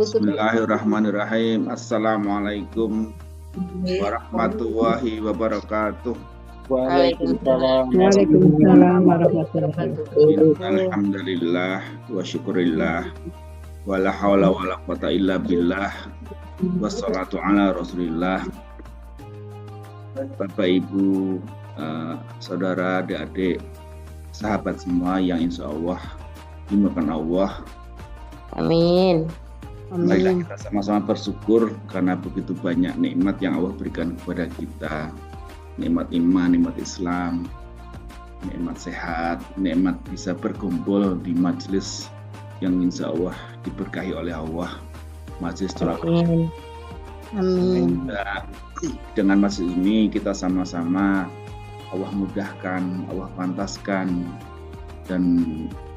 Bismillahirrahmanirrahim. Assalamualaikum warahmatullahi wabarakatuh. Waalaikumsalam. Waalaikumsalam warahmatullahi wabarakatuh. Alhamdulillah wa syukurillah wa la haula wa la quwata illa billah wassalatu ala rasulillah. Bapak Ibu, saudara, adik-adik, sahabat semua yang insya Allah dimuliakan Allah. Amin. Marilah kita sama-sama bersyukur karena begitu banyak nikmat yang Allah berikan kepada kita. Nikmat iman, nikmat Islam, nikmat sehat, nikmat bisa berkumpul di majelis yang insya Allah diberkahi oleh Allah, majelis terakhir. Amin. Dengan majelis ini kita sama-sama Allah mudahkan, Allah pantaskan, dan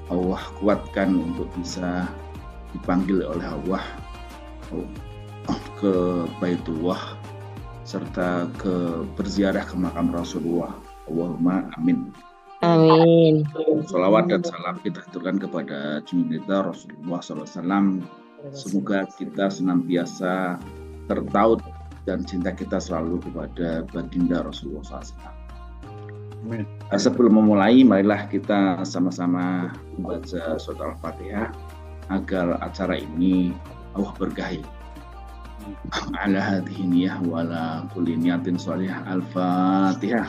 Allah kuatkan untuk bisa dipanggil oleh Allah ke Baitullah serta ke berziarah ke makam Rasulullah. Allahumma amin. Amin. Salawat dan salam kita aturkan kepada junjungan Rasulullah SAW. Semoga kita senantiasa tertaut dan cinta kita selalu kepada baginda Rasulullah SAW. Amin. Sebelum memulai, marilah kita sama-sama membaca surat Al-Fatihah agar acara ini Allah berkahi. Ala hadhihi niyah wa ala kulli niyatin shalihah. Al-Fatihah.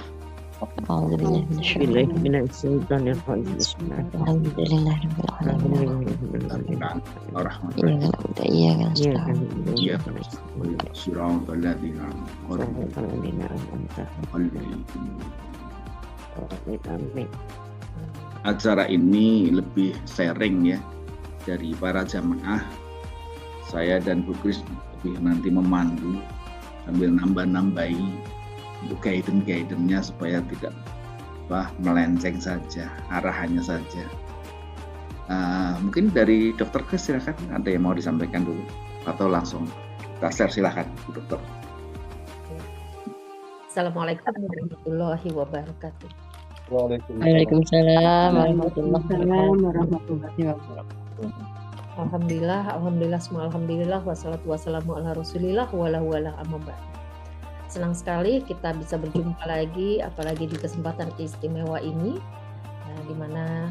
Acara ini lebih sharing ya dari para jamaah. Saya dan Bu Kris lebih nanti memandu sambil nambah-nambahi untuk guidance-nya supaya tidak melenceng saja, arahannya saja. Mungkin dari Dokter Kris silakan, ada yang mau disampaikan dulu atau langsung kita share, silakan Bu Dokter. Assalamualaikum warahmatullahi wabarakatuh. Waalaikumsalam warahmatullahi wabarakatuh. Alhamdulillah, semua alhamdulillah, wassalatu wassalamu ala rasulillah wala amma ba'd. Senang sekali kita bisa berjumpa lagi, apalagi di kesempatan istimewa ini, di mana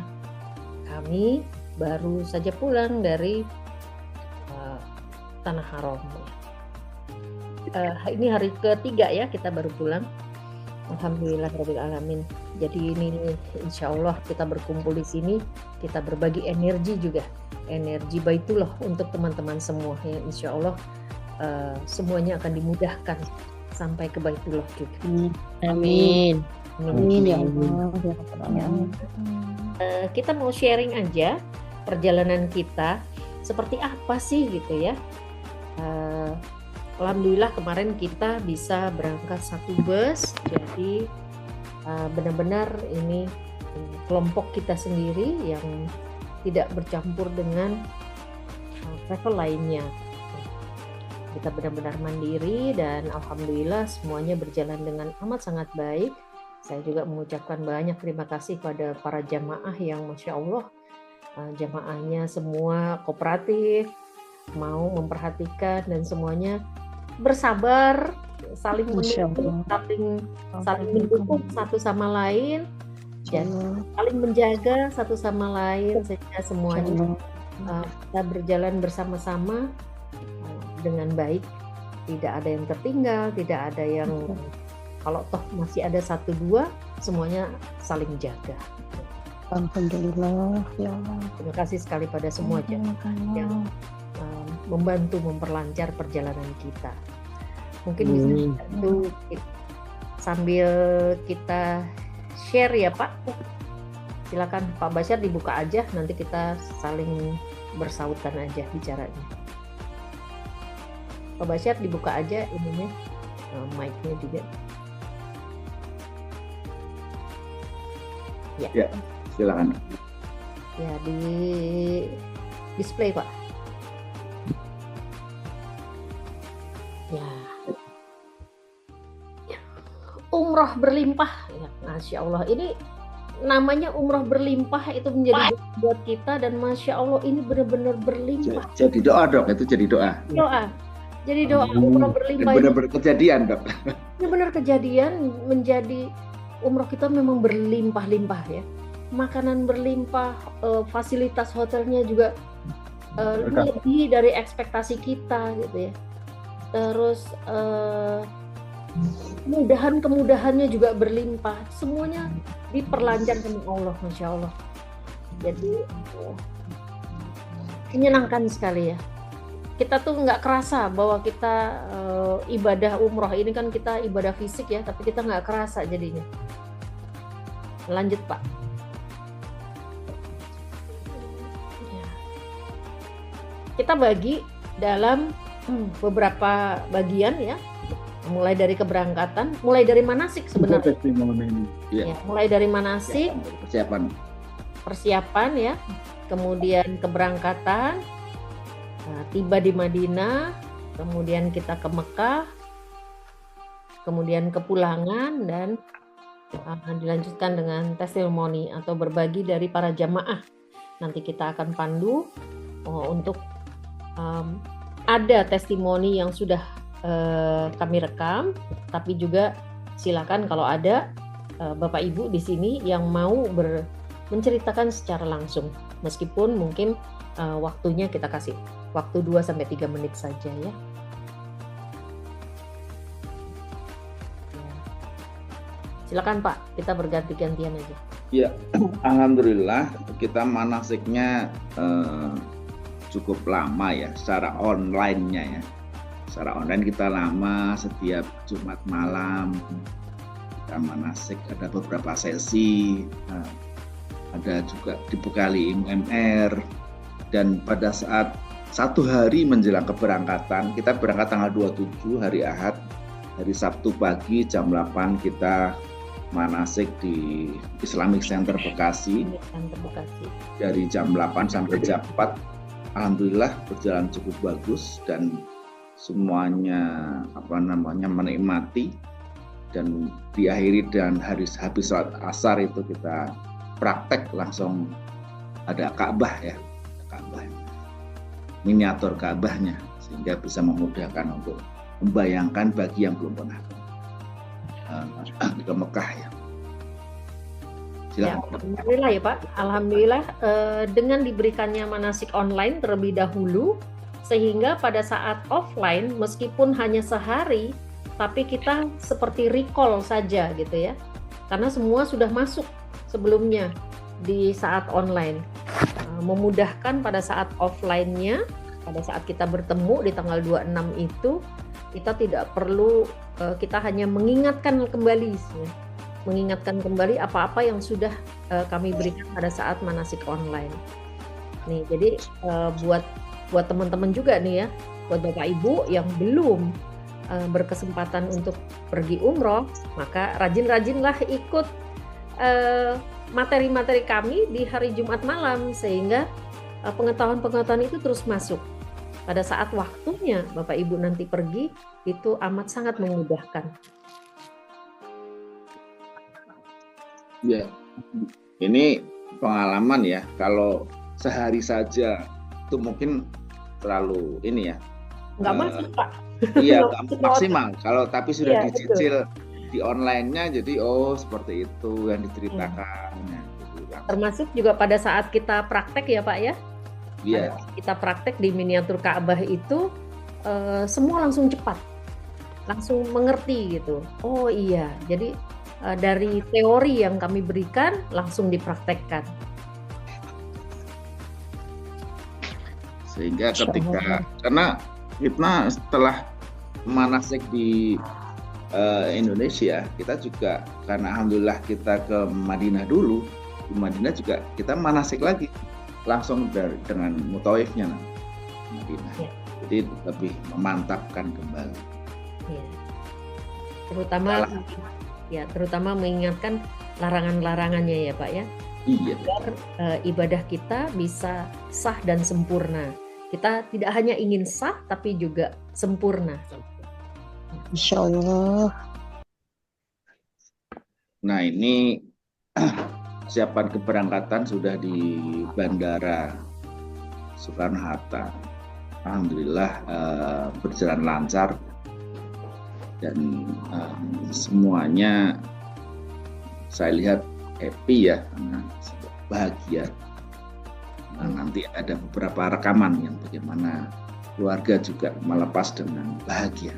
kami baru saja pulang dari Tanah Haram. Ini hari ketiga ya kita baru pulang. Alhamdulillahirabbil alamin. Jadi ini insya Allah kita berkumpul di sini, kita berbagi energi juga, energi Baitullah untuk teman-teman semua ya. Insya Allah semuanya akan dimudahkan sampai ke Baitullah juga. Amin. Amin ya Allah. Kita mau sharing aja perjalanan kita seperti apa sih gitu ya. Alhamdulillah kemarin kita bisa berangkat satu bus, jadi benar-benar ini kelompok kita sendiri yang tidak bercampur dengan travel lainnya. Kita benar-benar mandiri dan alhamdulillah semuanya berjalan dengan amat sangat baik. Saya juga mengucapkan banyak terima kasih pada para jamaah yang Masya Allah jamaahnya semua kooperatif, mau memperhatikan dan semuanya bersabar, saling mendukung, saling mendukung satu sama lain, dan saling menjaga satu sama lain sehingga semuanya kita berjalan bersama-sama dengan baik, tidak ada yang tertinggal, tidak ada yang kalau toh masih ada satu dua, semuanya saling jaga. Alhamdulillah ya Allah. Terima kasih sekali pada semua yang membantu memperlancar perjalanan kita. Mungkin bisa itu sambil kita share ya Pak. Silakan Pak Basyar dibuka aja, nanti kita saling bersautan aja bicaranya. Pak Basyar dibuka aja ininya, mic-nya juga. Ya, silakan. Ya, di display Pak. Ya. Umroh berlimpah ya, Masya Allah. Ini namanya umroh berlimpah itu menjadi doa buat kita, dan Masya Allah ini benar-benar berlimpah. Jadi doa dok, itu jadi doa. Doa. Jadi doa umroh berlimpah itu Benar-benar kejadian dok. benar kejadian, menjadi umroh kita memang berlimpah-limpah ya. Makanan berlimpah, fasilitas hotelnya juga lebih dari ekspektasi kita gitu ya. Terus kemudahannya juga berlimpah, semuanya diperlancar sama Allah, Masya Allah. Jadi menyenangkan sekali ya. Kita tuh nggak kerasa bahwa kita ibadah umroh ini kan kita ibadah fisik ya, tapi kita nggak kerasa jadinya. Lanjut Pak. Ya. Kita bagi dalam beberapa bagian ya, mulai dari keberangkatan, mulai dari manasik sebenarnya. Ya, mulai dari manasik, persiapan ya, kemudian keberangkatan, tiba di Madinah, kemudian kita ke Mekah, kemudian kepulangan, dan dilanjutkan dengan testimoni atau berbagi dari para jamaah. Nanti kita akan pandu untuk ada testimoni yang sudah kami rekam, tapi juga silakan kalau ada Bapak Ibu di sini yang mau menceritakan secara langsung, meskipun mungkin waktunya kita kasih waktu 2-3 menit saja ya. Silakan Pak, kita berganti-gantian aja. Ya, alhamdulillah kita manasiknya cukup lama ya, secara online-nya ya. Secara online kita lama, setiap Jumat malam kita manasik, ada beberapa sesi, ada juga dibekali UMR, dan pada saat 1 hari menjelang keberangkatan, kita berangkat tanggal 27 hari Ahad, hari Sabtu pagi jam 8 kita manasik di Islamic Center Bekasi. Dari jam 8 sampai jam 4, alhamdulillah berjalan cukup bagus dan semuanya menikmati, dan diakhiri dan habis sholat asar itu kita praktek langsung, ada Ka'bah ya, Ka'bah, miniatur Ka'bahnya, sehingga bisa memudahkan untuk membayangkan bagi yang belum pernah ke Mekah ya. Ya, alhamdulillah ya Pak, alhamdulillah dengan diberikannya manasik online terlebih dahulu, sehingga pada saat offline meskipun hanya sehari, tapi kita seperti recall saja gitu ya, karena semua sudah masuk sebelumnya di saat online, memudahkan pada saat offline-nya, pada saat kita bertemu di tanggal 26 itu, kita tidak perlu, kita hanya mengingatkan kembali apa-apa yang sudah kami berikan pada saat manasik online. Nih, jadi buat teman-teman juga nih ya, buat Bapak Ibu yang belum berkesempatan untuk pergi umroh, maka rajin-rajinlah ikut materi-materi kami di hari Jumat malam, sehingga pengetahuan-pengetahuan itu terus masuk. Pada saat waktunya Bapak Ibu nanti pergi, itu amat sangat memudahkan. Ya, ini pengalaman ya, kalau sehari saja itu mungkin terlalu ini ya. Nggak masuk Pak. Iya, nggak maksimal. Kalau tapi sudah dicicil di online-nya, jadi seperti itu yang diceritakan. Gitu kan. Termasuk juga pada saat kita praktek ya Pak ya. Iya. Kita praktek di miniatur Ka'bah itu, semua langsung cepat, langsung mengerti gitu. Oh iya, jadi dari teori yang kami berikan langsung dipraktekkan. Sehingga karena kita setelah manasik di Indonesia, kita juga karena alhamdulillah kita ke Madinah dulu, di Madinah juga kita manasik lagi langsung dengan mutawifnya Madinah. Ya. Jadi lebih memantapkan kembali. Ya. Terutama mengingatkan larangan-larangannya ya Pak ya. Iya. Agar ibadah kita bisa sah dan sempurna. Kita tidak hanya ingin sah, tapi juga sempurna. Insya Allah. Nah ini persiapan keberangkatan sudah di Bandara Soekarno-Hatta. Alhamdulillah berjalan lancar dan semuanya saya lihat happy ya, karena bahagia. Nanti ada beberapa rekaman yang bagaimana keluarga juga melepas dengan bahagia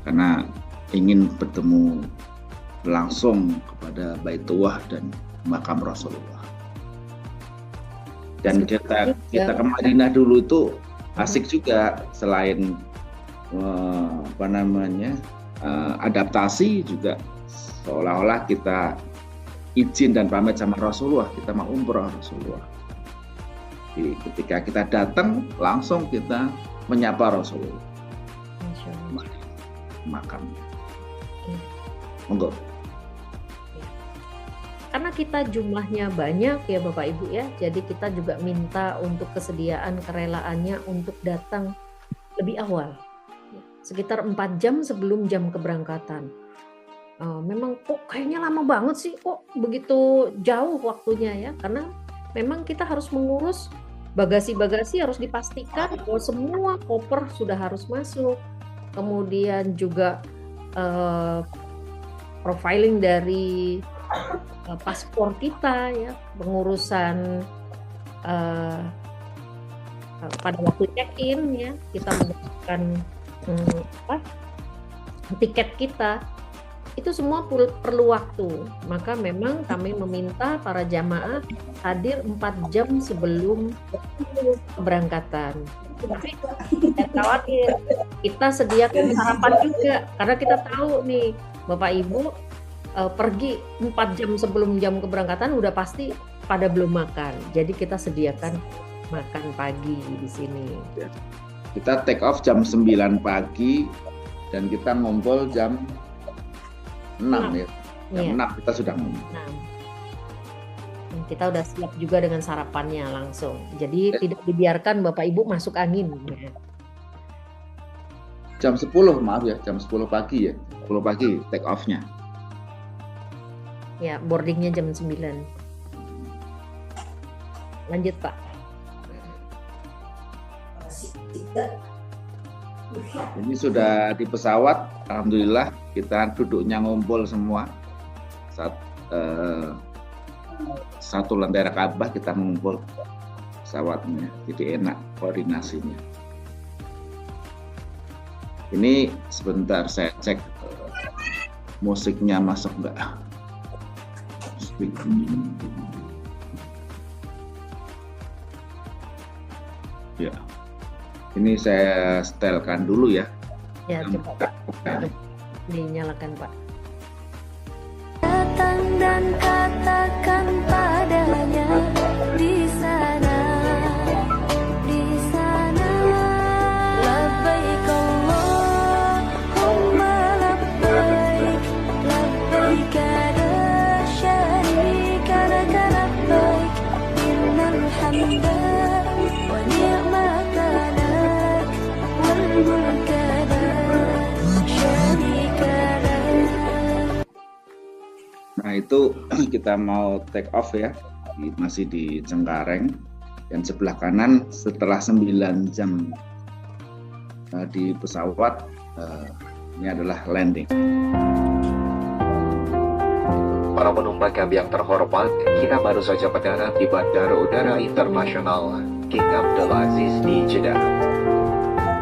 karena ingin bertemu langsung kepada Baitullah dan makam Rasulullah. Dan kita ke Madinah dulu itu asik juga, selain adaptasi juga, seolah-olah kita izin dan pamit sama Rasulullah, kita mau umroh Rasulullah. Jadi ketika kita datang langsung kita menyapa Rasulullah. Makamnya. Monggo. Karena kita jumlahnya banyak ya Bapak Ibu ya, jadi kita juga minta untuk kesediaan kerelaannya untuk datang lebih awal, sekitar 4 jam sebelum jam keberangkatan. Memang kok kayaknya lama banget sih, kok begitu jauh waktunya ya, karena memang kita harus mengurus bagasi-bagasi, harus dipastikan bahwa semua koper sudah harus masuk, kemudian juga profiling dari paspor kita ya, pengurusan pada waktu check-in ya, kita mendapatkan tiket kita, itu semua perlu waktu. Maka memang kami meminta para jamaah hadir 4 jam sebelum keberangkatan. Tapi jangan khawatir, kita sediakan sarapan juga, karena kita tahu nih Bapak Ibu pergi 4 jam sebelum jam keberangkatan udah pasti pada belum makan. Jadi kita sediakan makan pagi di sini. Kita take off jam 9 pagi dan kita ngumpul jam 6 ya. Jam 6 kita sudah ngumpul. Kita udah siap juga dengan sarapannya langsung. Jadi tidak dibiarkan Bapak Ibu masuk angin. Jam 10, maaf ya, jam 10 pagi ya. 10 pagi take off-nya. Ya, boardingnya jam 9. Lanjut Pak. Ini sudah di pesawat, alhamdulillah kita duduknya ngumpul semua. Satu lentera Ka'bah kita ngumpul pesawatnya, jadi enak koordinasinya. Ini sebentar saya cek musiknya masuk enggak. Ya, ini saya setelkan dulu ya. Ya, coba dinyalakan Pak. Datang dan katakan padanya di sana, labbaik Allahumma labbaik, labbaik la syarika laka labbaik, innal hamda wa ni'mata lak wal mulka la syarika lak. Nah itu kita mau take off ya, masih di Cengkareng, dan sebelah kanan setelah 9 jam di pesawat, ini adalah landing. Para penumpang kami yang terhormat, kita baru saja mendarat di Bandara Udara Internasional King Abdul Aziz di Jeddah.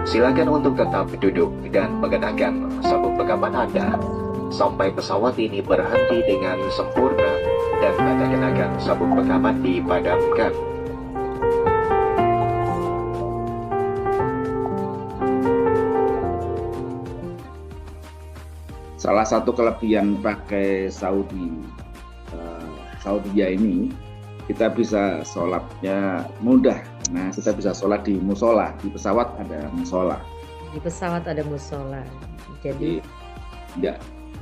Silakan untuk tetap duduk dan mengenakan sabuk pengaman Anda sampai pesawat ini berhenti dengan sempurna dan tanda kenakan sabuk pengaman dipadamkan. Salah satu kelebihan pakai Saudia ini, kita bisa sholatnya mudah. Nah, kita bisa sholat di musola, di pesawat ada musola. Di pesawat ada musola, jadi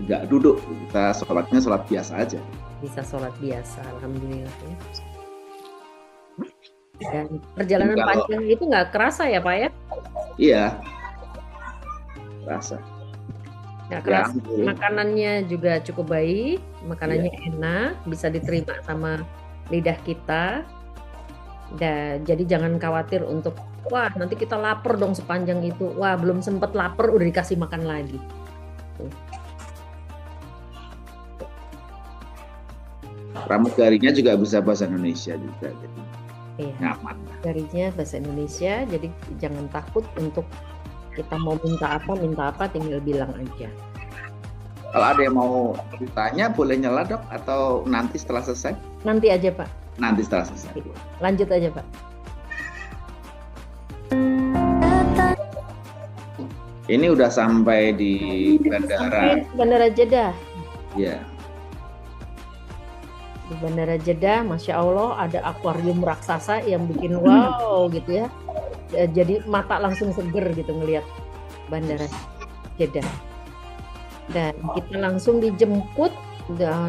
nggak duduk, kita sholatnya sholat biasa aja. Bisa sholat biasa, alhamdulillah. Dan perjalanan panjang itu nggak kerasa ya Pak ya? Iya, kerasa. Nggak Ya, keras. alhamdulillah. Makanannya juga cukup baik, makanannya enak, bisa diterima sama lidah kita. Jadi jangan khawatir untuk, wah nanti kita lapar dong sepanjang itu. Wah belum sempet lapar udah dikasih makan lagi. Pramugarinya juga bisa bahasa Indonesia juga, jadi Iya. nyaman. Darinya bahasa Indonesia, jadi jangan takut untuk kita mau minta apa tinggal bilang aja. Kalau ada yang mau ditanya boleh nyala dok, atau nanti setelah selesai? Nanti aja Pak, Nanti setelah selesai. lanjut aja Pak. Ini udah sampai di bandara. Sampai Bandara Jeddah. Ya, Di Bandara Jeddah, Masya Allah ada akuarium raksasa yang bikin wow gitu ya. Jadi mata langsung seger gitu ngelihat Bandara Jeddah. Dan kita langsung dijemput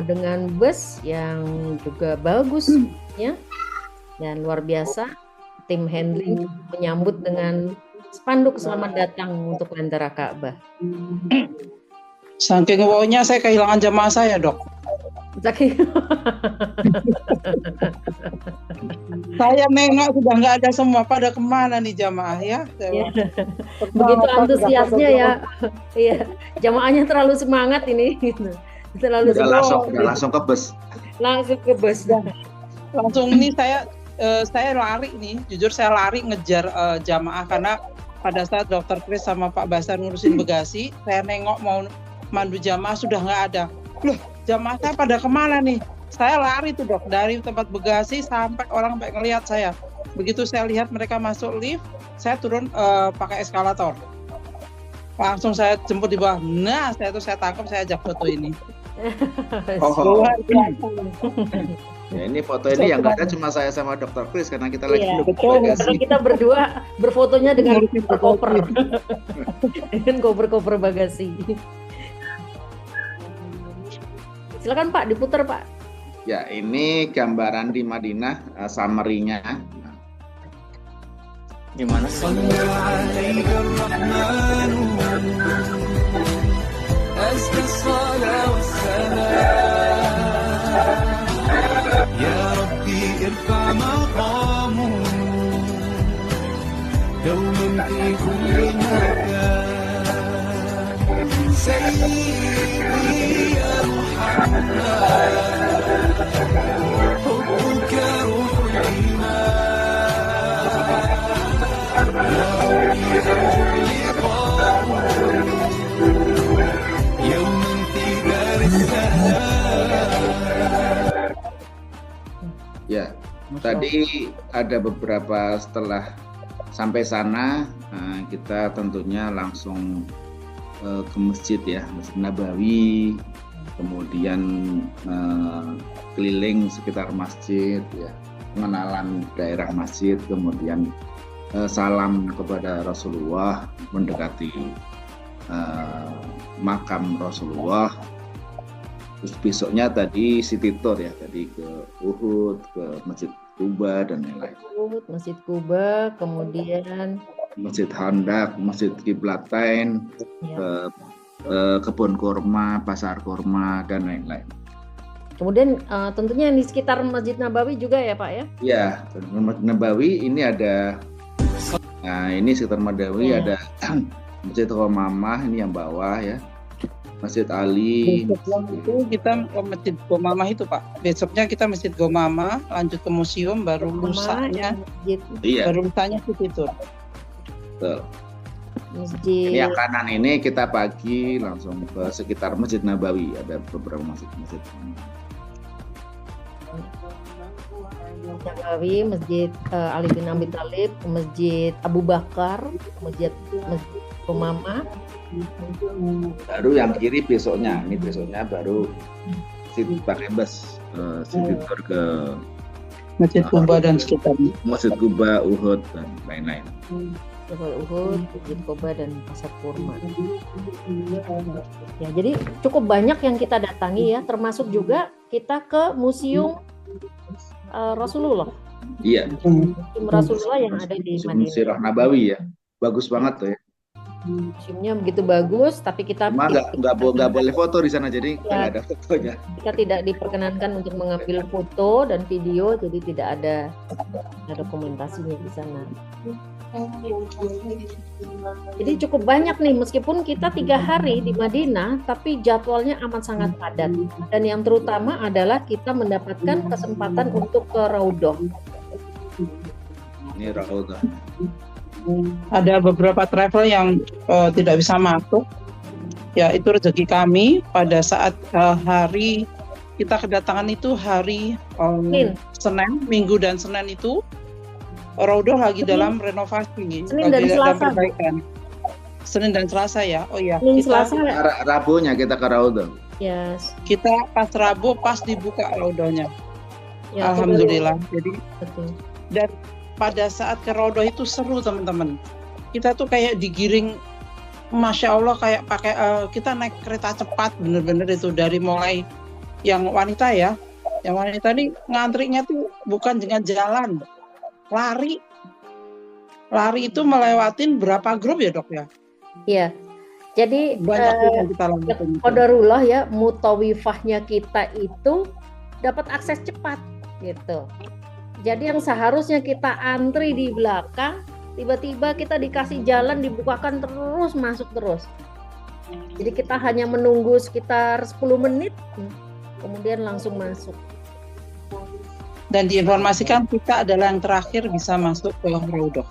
dengan bus yang juga bagus ya. Dan luar biasa, tim handling menyambut dengan spanduk selamat datang untuk Lentera Ka'bah. Saking wownya saya kehilangan jamaah saya, Dok. Saking Saya nengok sudah nggak ada semua. Pada kemana nih jamaah ya? Ya. Begitu antusiasnya ya. Iya, jamaahnya terlalu semangat ini gitu. Terlalu udah langsung ke bus. langsung ke bus. Langsung ini saya lari nih. Jujur saya lari ngejar jamaah karena pada saat Dokter Kris sama Pak Basar ngurusin bagasi, saya nengok mau mandu jamaah sudah nggak ada. Loh, jamaah saya pada kemana nih? Saya lari tuh Dok, dari tempat bagasi sampai orang sampai ngelihat saya. Begitu saya lihat mereka masuk lift, saya turun pakai eskalator. Langsung saya jemput di bawah. Nah, saya tangkap, saya ajak foto ini. Oh, Luar biasa. ya ini foto ini yang nggak ada cuma saya sama Dokter Kris karena kita lagi Iya, duduk di betul. bagasi. Karena kita berdua berfotonya dengan koper, dengan koper bagasi. Silakan Pak, diputar Pak. Ya, ini gambaran di Madinah, summary-nya. Gimana sih? أزكى الصلاة والسلام يا ربي ارفع مقامه دوما في كل مكان سيدي يا محمد حبك روح الإيمان يا ربي أرجو لقاءه Ya, tadi ada beberapa setelah sampai sana kita tentunya langsung ke masjid ya, Masjid Nabawi, kemudian keliling sekitar masjid ya, pengenalan daerah masjid, kemudian salam kepada Rasulullah, mendekati makam Rasulullah. Terus besoknya tadi city tour ya, tadi ke Uhud, ke Masjid Kuba dan lain-lain. Masjid Kuba, kemudian Masjid Handak, Masjid Kiblatain, ya. kebun kurma, pasar kurma dan lain-lain. Kemudian tentunya di sekitar Masjid Nabawi juga ya Pak ya? Ya, Masjid Nabawi ini ada, nah ini sekitar Nabawi ada Masjid Qomamah, ini yang bawah ya. Masjid Ali. Besoknya itu kita ke Masjid Gomamah itu Pak. Besoknya kita Masjid Gomamah, lanjut ke museum, baru lusanya Iya. baru lusanya city tour. Betul. Masjid. Ini yang kanan ini kita pagi langsung ke sekitar Masjid Nabawi, ada beberapa masjid-masjid. Nabawi, Masjid Ali bin Abi Thalib, Masjid Abu Bakar, Masjid Umamah. Baru yang kiri besoknya, ini besoknya baru pakai bus city tour ke Masjid Kuba dan sekitarnya. Masjid Kuba, Uhud dan lain-lain. Jabal Uhud, Masjid Kuba dan Pasar Kurma. Ya, jadi cukup banyak yang kita datangi ya, termasuk juga kita ke Museum Rasulullah. Iya. Museum Rasulullah yang ada di Museum Madinah. Sirah Nabawi ya, bagus banget tuh ya. museumnya begitu bagus, tapi kita Cuma nggak boleh foto di sana, jadi Ya. nggak ada fotonya. kita tidak diperkenankan untuk mengambil foto dan video, jadi tidak ada dokumentasinya di sana. Jadi cukup banyak nih, meskipun kita 3 hari di Madinah, tapi jadwalnya amat sangat padat. Dan yang terutama adalah kita mendapatkan kesempatan untuk ke Raudhah. Ini Raudhah. Ada beberapa travel yang tidak bisa masuk. Ya, itu rezeki kami pada saat hari kita kedatangan itu hari Senin, Minggu dan Senin itu Raudhah lagi dalam renovasi, Senin dan lagi dalam Selasa. perbaikan. Senin dan Selasa ya. Oh iya, Senin kita Selasa, Rabunya kita ke Raudhah. ya, kita pas Rabu pas dibuka Raudhahnya. ya, Alhamdulillah. Jadi betul. dan pada saat ke Raudhah itu seru teman-teman. Kita tuh kayak digiring, Masya Allah, kayak pakai kita naik kereta cepat bener-bener itu, dari mulai yang wanita ya. Yang wanita ini ngantrinya tuh bukan dengan jalan, lari. Lari itu melewatin berapa grup ya dok ya? Iya. Jadi Banyak yang kita lewatin. qadarullah ya, mutawifahnya kita itu dapat akses cepat gitu. Jadi yang seharusnya kita antri di belakang, tiba-tiba kita dikasih jalan, dibukakan terus, masuk terus. Jadi kita hanya menunggu sekitar 10 menit, kemudian langsung masuk. Dan diinformasikan kita adalah yang terakhir bisa masuk ke Raudhah.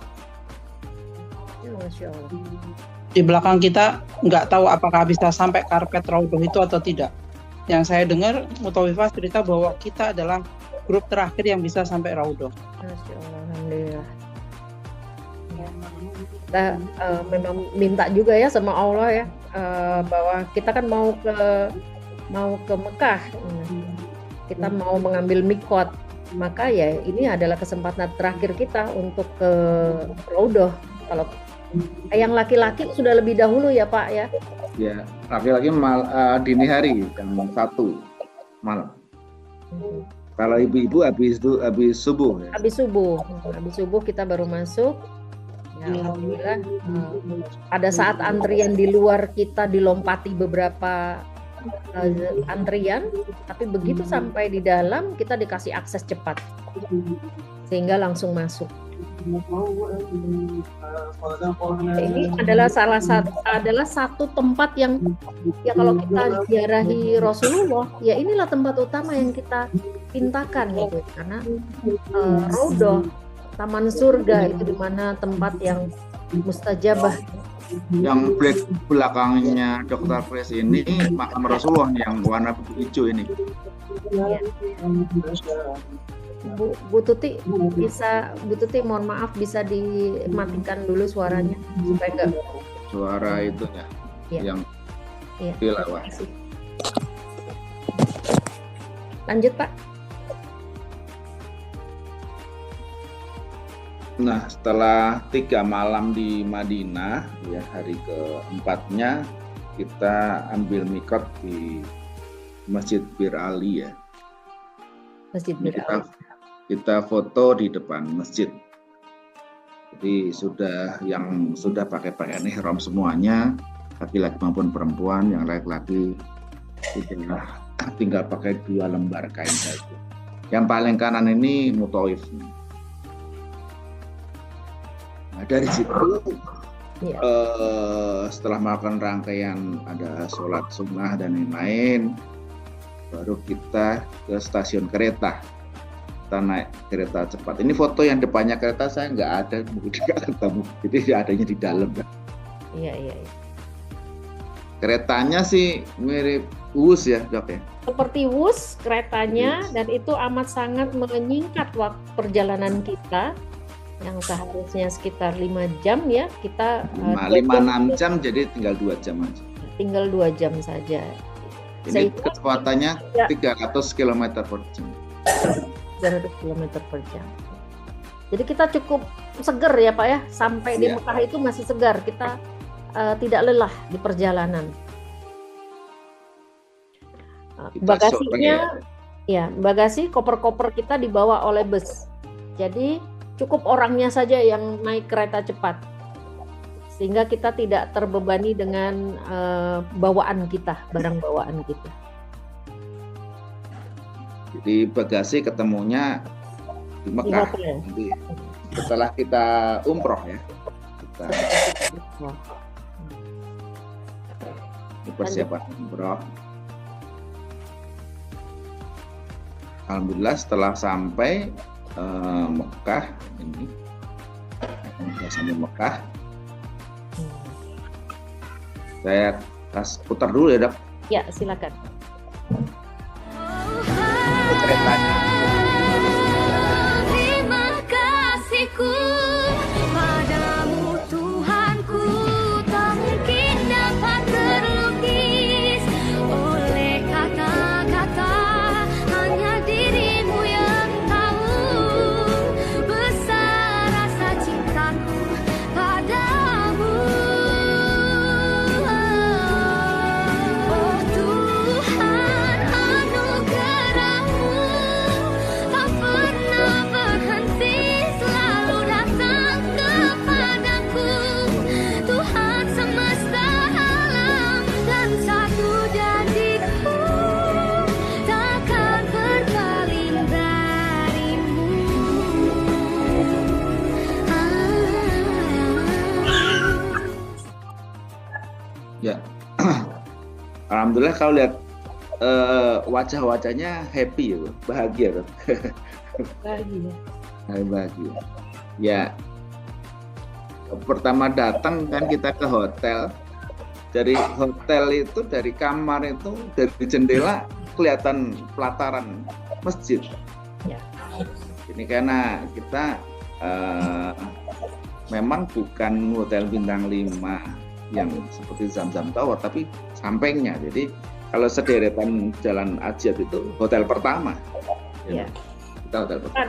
Ya, Masya Allah. Di belakang kita nggak tahu apakah bisa sampai karpet Raudhah itu atau tidak. Yang saya dengar Mutawifah cerita bahwa kita adalah grup terakhir yang bisa sampai Raudhah. Masya Allah, alhamdulillah. Kita memang minta juga ya sama Allah ya, bahwa kita kan mau ke Mekah, kita mau mengambil mikot, maka ya ini adalah kesempatan terakhir kita untuk ke Raudhah. Kalau yang laki-laki sudah lebih dahulu ya Pak ya. Ya, laki-laki dini hari jam 1 malam. Kalau ibu-ibu habis subuh ya. Habis subuh kita baru masuk. Ya, alhamdulillah. Pada saat antrian di luar kita dilompati beberapa antrian, tapi begitu sampai di dalam kita dikasih akses cepat, sehingga langsung masuk. Ini adalah satu tempat yang ya kalau kita ziarahi Rasulullah, ya inilah tempat utama yang kita pintakan gitu, karena Raudhah, taman surga itu dimana tempat yang mustajabah. Yang belakangnya Dr. Fris ini makam Rasulullah yang warna hijau ini. Ya. Bu Tuti mohon maaf bisa dimatikan dulu suaranya supaya enggak Suara itu ya, ya. yang Ya. tilawah. Lanjut Pak. Nah, setelah 3 malam di Madinah, ya hari keempatnya kita ambil mikot di Masjid Bir Ali ya. Masjid Ini Bir Ali. kita foto di depan masjid. Jadi sudah pakai pakaian ihram semuanya, laki-laki maupun perempuan. Yang laki-laki tinggal pakai 2 lembar kain saja. Yang paling kanan ini mutawif. Nah, dari situ Ya. setelah melakukan rangkaian ada sholat sunnah dan lain-lain, baru kita ke stasiun kereta. Kita naik kereta cepat. Ini foto yang depannya kereta saya nggak ada, nggak ketemu. Jadi adanya di dalam. Iya. Keretanya sih mirip Wus ya dok ya. Seperti Wus keretanya, dan itu amat sangat menyingkat waktu perjalanan kita yang seharusnya sekitar 5 jam ya, kita 5-6 jam jadi tinggal 2 jam aja. tinggal 2 jam saja. Ini Sehingga kecepatannya ya. 300 km per jam. 300 km per jam. Jadi kita cukup seger ya Pak ya, sampai di Ya. Mekah itu masih segar, kita tidak lelah di perjalanan. Kita Bagasinya, ya bagasi koper-koper kita dibawa oleh bus. Jadi cukup orangnya saja yang naik kereta cepat. sehingga kita tidak terbebani dengan bawaan kita, barang bawaan kita. Jadi bagasi ketemunya di Di Mekah. hotel. Nanti setelah kita umroh ya. Kita Wah. persiapan umroh. Alhamdulillah setelah sampai Mekah ini, sudah sampai Mekah, saya putar dulu ya, Dok. Ya, silakan. Ceritanya. Terima kasihku padamu Tuhanku, tak mungkin dapat terlukis oleh kata-kata, hanya dirimu yang tahu besar rasa cintaku padamu. Oh Tuhan, anugerahmu tak pernah berhenti, selalu datang kepadaku. Tuhan semesta alam dan satu janjiku, takkan berpaling darimu. Ya, alhamdulillah kalau lihat wajah-wajahnya happy ya, Bro. Bahagia, Bro. Bahagia. Bahagia. Ya, pertama datang kan kita ke hotel. Dari hotel itu, dari kamar itu, dari jendela kelihatan pelataran masjid. Ya. Ini karena kita memang bukan hotel bintang 5 yang seperti Zamzam Tower, tapi sampingnya. Jadi kalau sederetan Jalan Ajiat itu hotel pertama. Ya. Kita hotel pertama.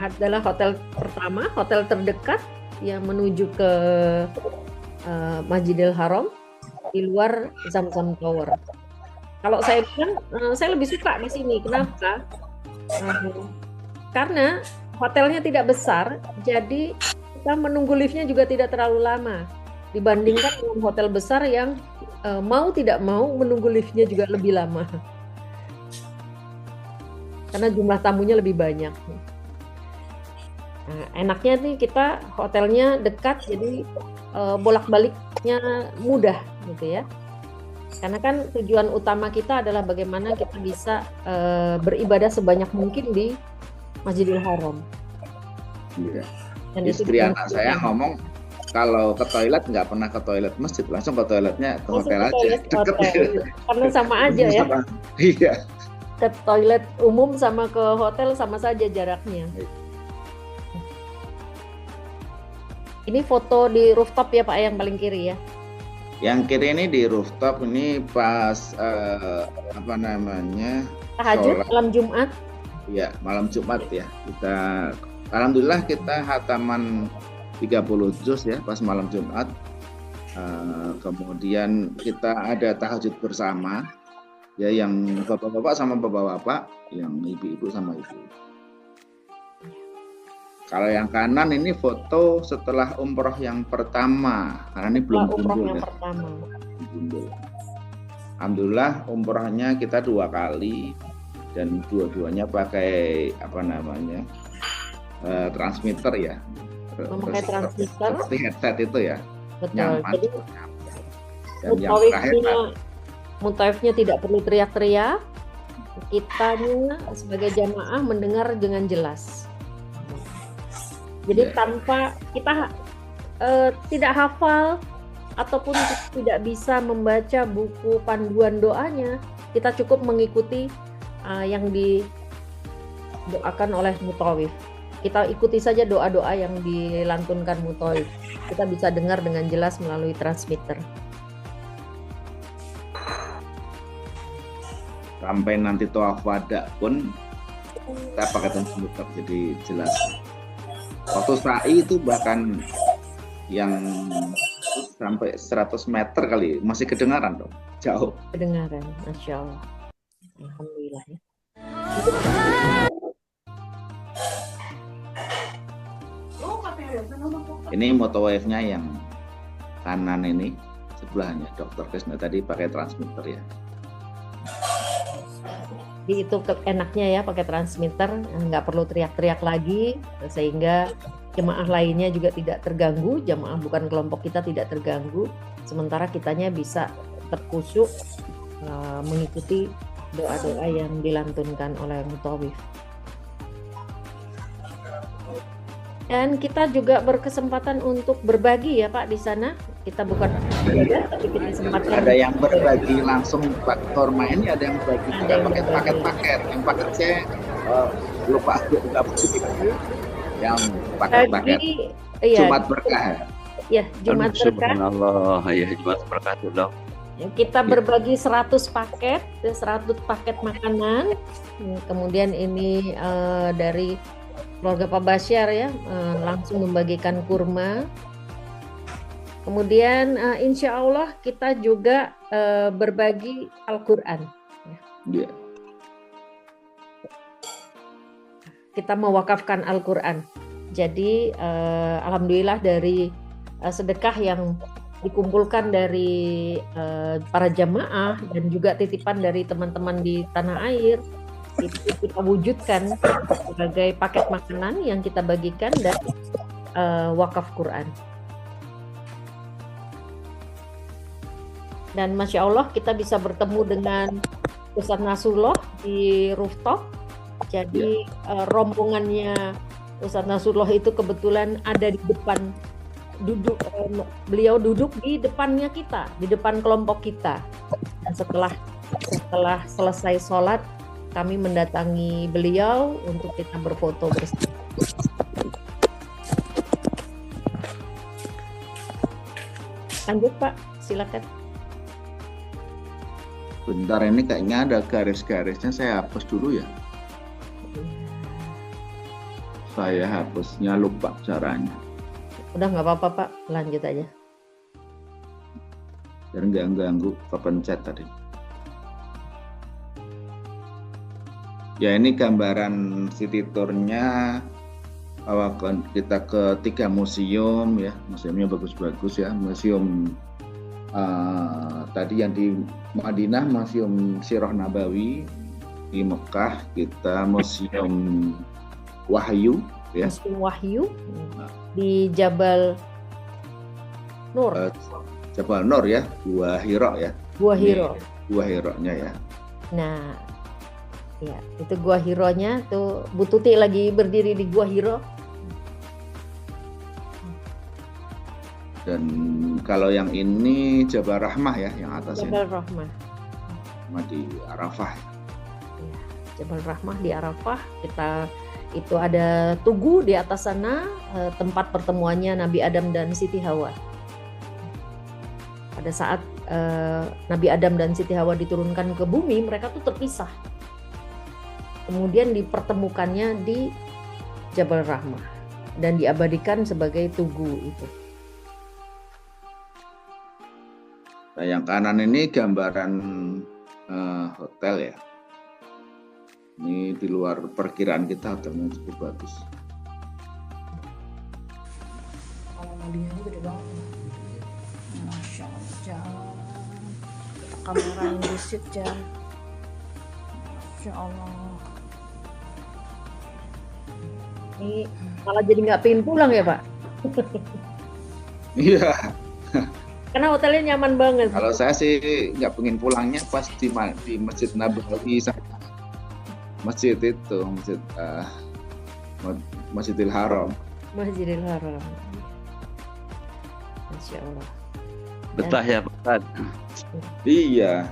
Adalah hotel pertama, hotel terdekat yang menuju ke Masjidil Haram di luar Zamzam Tower. Kalau saya bilang, saya lebih suka di sini. Kenapa? Karena hotelnya tidak besar, jadi kita menunggu liftnya juga tidak terlalu lama dibandingkan dengan hotel besar yang mau tidak mau menunggu liftnya juga lebih lama karena jumlah tamunya lebih banyak. Nah, enaknya nih kita hotelnya dekat, jadi bolak-baliknya mudah gitu ya. Karena kan tujuan utama kita adalah bagaimana kita bisa beribadah sebanyak mungkin di Masjidil Haram. Iya. Dan itu Istri anak saya ngomong kalau ke toilet nggak pernah ke toilet masjid, langsung ke toiletnya ke langsung hotel ke aja. toilet Deket. hotel. Karena sama aja ya. Iya. Ke toilet umum sama ke hotel sama saja jaraknya. Ini foto di rooftop ya Pak, yang paling kiri ya. Yang kiri ini di rooftop, ini pas apa namanya? Tahajud sholat. malam Jumat. Ya, malam Jumat ya. Kita alhamdulillah kita hataman 30 juz ya pas malam Jumat. Kemudian kita ada tahajud bersama ya, yang bapak-bapak sama bapak-bapak, yang ibu-ibu sama ibu. Kalau yang kanan ini foto setelah umroh yang pertama, karena ini belum Umroh gundul yang ya. pertama. Gundul. Alhamdulillah umrohnya kita 2 kali dan dua-duanya pakai apa namanya transmitter ya. Memakai transmitter. Seperti headset itu ya. Betul. Nyaman. Jadi Dan yang terakhir mutaifnya tidak perlu teriak-teriak. Kitanya sebagai jamaah mendengar dengan jelas. Jadi Ya. tanpa kita tidak hafal ataupun tidak bisa membaca buku panduan doanya, kita cukup mengikuti yang didoakan oleh mutawif. Kita ikuti saja doa-doa yang dilantunkan mutawif. Kita bisa dengar dengan jelas melalui transmitter. Sampai nanti tawaf wada pun kita pakai transmitter, jadi jelas. Waktu sa'i itu bahkan yang sampai 100 meter kali masih kedengaran dong, jauh. Kedengaran, Masya Allah. Alhamdulillah ya. Ini motowave-nya yang kanan ini sebelahnya Dokter Krisna tadi pakai transmitter ya. Jadi itu enaknya ya pakai transmitter, nggak perlu teriak-teriak lagi, sehingga jemaah lainnya juga tidak terganggu, jemaah bukan kelompok kita tidak terganggu, sementara kitanya bisa terkhusyuk mengikuti doa-doa yang dilantunkan oleh mutawif. Dan kita juga berkesempatan untuk berbagi ya Pak di sana. Kita bukan tapi kita sempatkan. Ada yang berbagi langsung platform ini, ada yang berbagi Ada yang pakai berbagi. paket-paket. Yang paket saya lupa nggak begitu. Yang paket-paket. Tadi, iya, Jumat berkah. ya Jumat berkah. Subhanallah, ya Jumat berkah tuh dok. Kita berbagi 100 paket, 100 paket makanan. Kemudian ini dari keluarga Pak Basyar ya, langsung membagikan kurma. Kemudian insya Allah kita juga berbagi Al-Quran. Ya. Kita mewakafkan Al-Quran. Jadi alhamdulillah dari sedekah yang dikumpulkan dari para jamaah dan juga titipan dari teman-teman di tanah air, itu kita wujudkan sebagai paket makanan yang kita bagikan dan wakaf Quran. Dan Masya Allah kita bisa bertemu dengan Ustadz Nasrullah di rooftop. Jadi rombongannya Ustadz Nasrullah itu kebetulan ada di depan, beliau duduk di depannya kita, di depan kelompok kita. Dan setelah selesai sholat, kami mendatangi beliau untuk kita berfoto bersama. Lanjut Pak, silakan. Bentar, ini kayaknya ada garis-garisnya, saya hapus dulu ya. Saya hapusnya lupa caranya. Udah nggak apa-apa Pak, lanjut aja. Biar nggak ganggu kepencet tadi. Ya ini gambaran city tour-nya. Kita ke 3 museum ya, museumnya bagus-bagus ya. Museum tadi yang di Madinah, Museum Sirah Nabawi. Di Mekah kita Museum Wahyu ya. Museum Wahyu di Jabal Nur. Jabal Nur ya, Gua Hira ya. Gua Hiro. Gua Hiro-nya ya. Nah, ya itu Gua Hiro-nya tuh Bu Tuti lagi berdiri di Gua Hiro. Dan kalau yang ini Jabal Rahmah ya, yang atasnya. Jabal Rahmah. Di Arafah. Ya, Jabal Rahmah di Arafah. Kita itu ada tugu di atas sana, tempat pertemuannya Nabi Adam dan Siti Hawa. Pada saat Nabi Adam dan Siti Hawa diturunkan ke bumi, mereka tuh terpisah. Kemudian dipertemukannya di Jabal Rahmah dan diabadikan sebagai tugu itu. Nah, yang kanan ini gambaran hotel ya. Ini di luar perkiraan kita, hotelnya cukup bagus. Kalau Madinahnya gede banget. Masya Allah, Jan. Kamera yang busit, Jan. Masya Allah. Ini malah jadi nggak pengen pulang ya Pak? Iya. Karena hotelnya nyaman banget. Kalau saya sih nggak pengen pulangnya pas di Masjid Nabawi sama masjid itu, Masjidil Haram. Masjidil Haram. Masya Allah. Betah ya Pak Ustadz. Iya.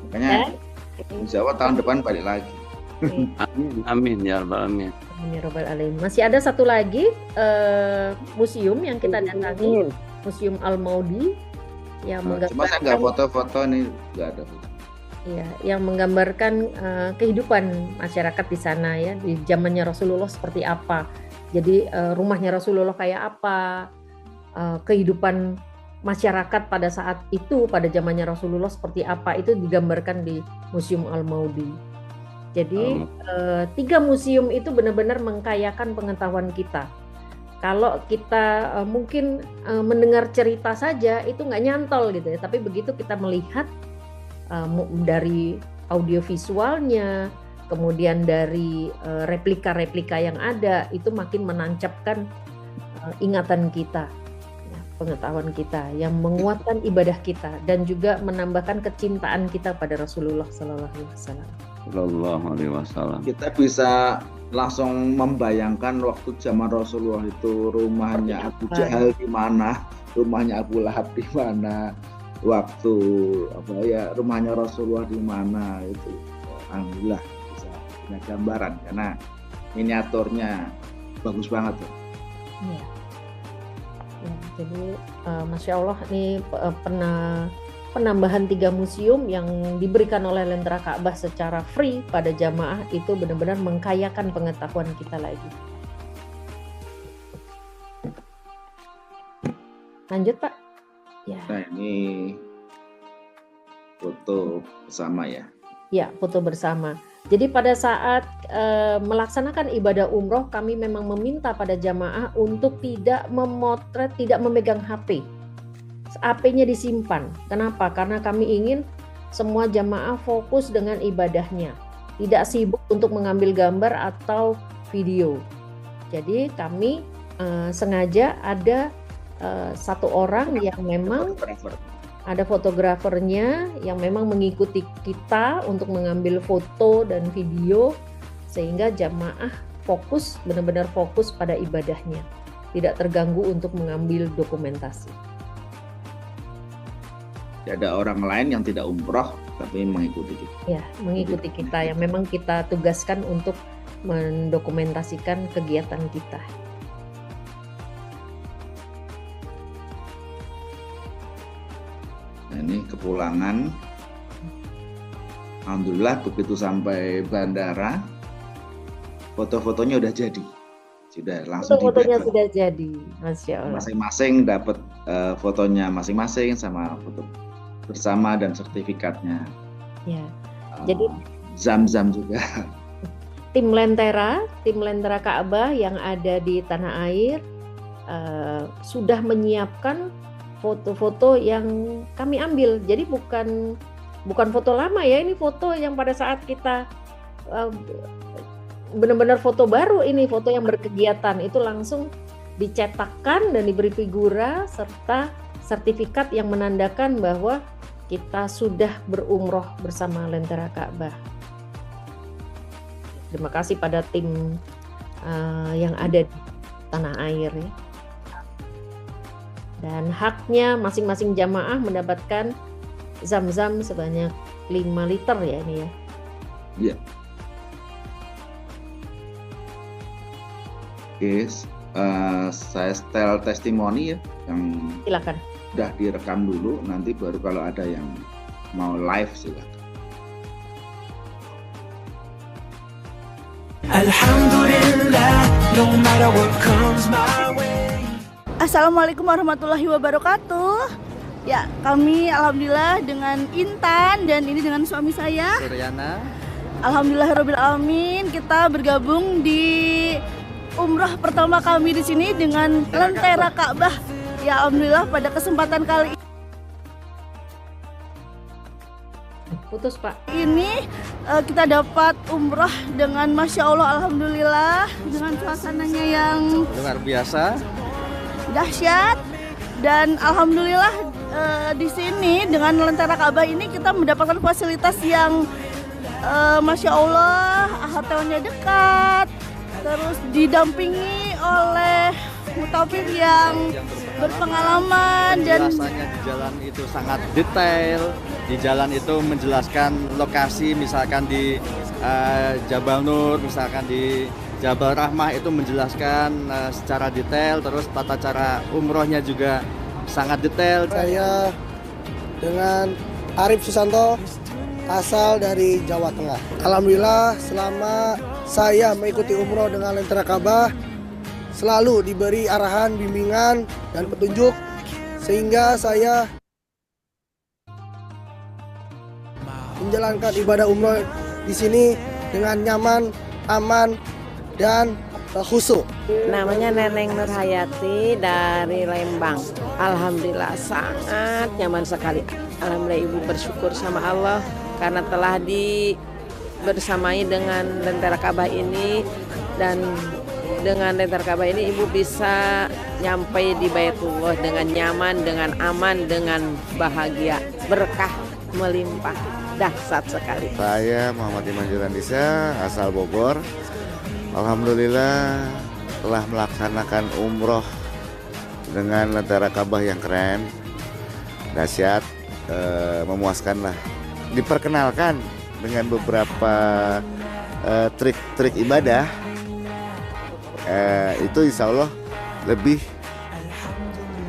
Makanya Dan insya Allah tahun depan balik lagi. Amin ya Rabbal alamin. Amin ya Rabbal alamin. Masih ada satu lagi museum yang kita datangi, Museum Al-Maudi yang Cuma saya nggak menggambarkan foto-foto nih, nggak ada foto. ya, yang menggambarkan kehidupan masyarakat di sana ya, di zamannya Rasulullah seperti apa. Jadi rumahnya Rasulullah kayak apa, kehidupan masyarakat pada saat itu, pada zamannya Rasulullah seperti apa, itu digambarkan di Museum Al-Maudi. Jadi 3 museum itu benar-benar mengkayakan pengetahuan kita. Kalau kita mungkin mendengar cerita saja itu nggak nyantol gitu ya, tapi begitu kita melihat dari audiovisualnya, kemudian dari replika-replika yang ada, itu makin menancapkan ingatan kita, ya, pengetahuan kita, yang menguatkan ibadah kita dan juga menambahkan kecintaan kita pada Rasulullah Sallallahu Alaihi Wasallam. Sallallahu alaihi wasallam. Kita bisa langsung membayangkan waktu zaman Rasulullah itu rumahnya Abu Jahal di mana, rumahnya Abu Lahab di mana, waktu rumahnya Rasulullah di mana itu. Alhamdulillah bisa punya gambaran karena miniaturnya bagus banget tuh. Ya. Ya, jadi Masya Allah ini penambahan 3 museum yang diberikan oleh Lentera Ka'bah secara free pada jamaah itu benar-benar mengkayakan pengetahuan kita lagi. Lanjut Pak. Ya. Nah ini foto bersama ya. Ya, foto bersama. Jadi pada saat melaksanakan ibadah umroh, kami memang meminta pada jamaah untuk tidak memotret, tidak memegang HP. HP-nya disimpan. Kenapa? Karena kami ingin semua jamaah fokus dengan ibadahnya, tidak sibuk untuk mengambil gambar atau video. Jadi kami sengaja ada satu orang yang memang ada fotografernya yang memang mengikuti kita untuk mengambil foto dan video sehingga jamaah fokus, benar-benar fokus pada ibadahnya, tidak terganggu untuk mengambil dokumentasi. Ada orang lain yang tidak umroh tapi mengikuti kita. Ya, mengikuti kita yang memang kita tugaskan untuk mendokumentasikan kegiatan kita. Nah, ini kepulangan. Alhamdulillah begitu sampai bandara, foto-fotonya udah jadi. Sudah langsung foto-fotonya sudah jadi, Masya Allah. Masing-masing dapat fotonya masing-masing sama foto bersama dan sertifikatnya. Ya. Jadi Zam-Zam juga. Tim Lentera Ka'bah yang ada di tanah air sudah menyiapkan foto-foto yang kami ambil. Jadi bukan foto lama ya, ini foto yang pada saat kita benar-benar foto baru, ini foto yang berkegiatan, itu langsung dicetakkan dan diberi figura serta sertifikat yang menandakan bahwa kita sudah berumroh bersama Lentera Ka'bah. Terima kasih pada tim yang ada di tanah air ya. Dan haknya masing-masing jamaah mendapatkan Zam-Zam sebanyak 5 liter ya ini ya. Iya. Oke, saya setel testimoni ya yang silakan. Udah direkam dulu, nanti baru kalau ada yang mau live silakan. Alhamdulillah, no matter what comes my way. Assalamualaikum warahmatullahi wabarakatuh. Ya, kami alhamdulillah dengan Intan dan ini dengan suami saya Suryana. Alhamdulillahirabbil alamin, kita bergabung di umrah pertama kami di sini dengan Lentera Ka'bah. Ya alhamdulillah pada kesempatan kali putus Pak. Ini kita dapat umrah dengan Masya Allah alhamdulillah dengan suasananya yang Luar biasa. dahsyat dan alhamdulillah di sini dengan Lentera Ka'bah ini kita mendapatkan fasilitas yang Masya Allah, hotelnya dekat, terus didampingi oleh mutawif yang berpengalaman dan Penjelasannya di jalan itu sangat detail. Di jalan itu menjelaskan lokasi, misalkan di Jabal Nur, misalkan di Jabal Rahmah itu menjelaskan secara detail. Terus tata cara umrohnya juga sangat detail. Saya dengan Arif Susanto, asal dari Jawa Tengah. Alhamdulillah selama saya mengikuti umroh dengan Lentera Ka'bah selalu diberi arahan, bimbingan, dan petunjuk sehingga saya menjalankan ibadah umroh di sini dengan nyaman, aman, dan khusyuk. Namanya Neneng Nurhayati dari Lembang. Alhamdulillah sangat nyaman sekali. Alhamdulillah Ibu bersyukur sama Allah karena telah bersamai dengan Lentera Ka'bah ini, dan dengan Lentera Ka'bah ini Ibu bisa nyampe di Baitullah dengan nyaman, dengan aman, dengan bahagia, berkah melimpah, dahsyat sekali. Saya Muhammad Iman Jurandisa, asal Bogor. Alhamdulillah telah melaksanakan umroh dengan Lentera Ka'bah yang keren, dahsyat, memuaskan lah. Diperkenalkan dengan beberapa trik-trik ibadah, itu insya Allah lebih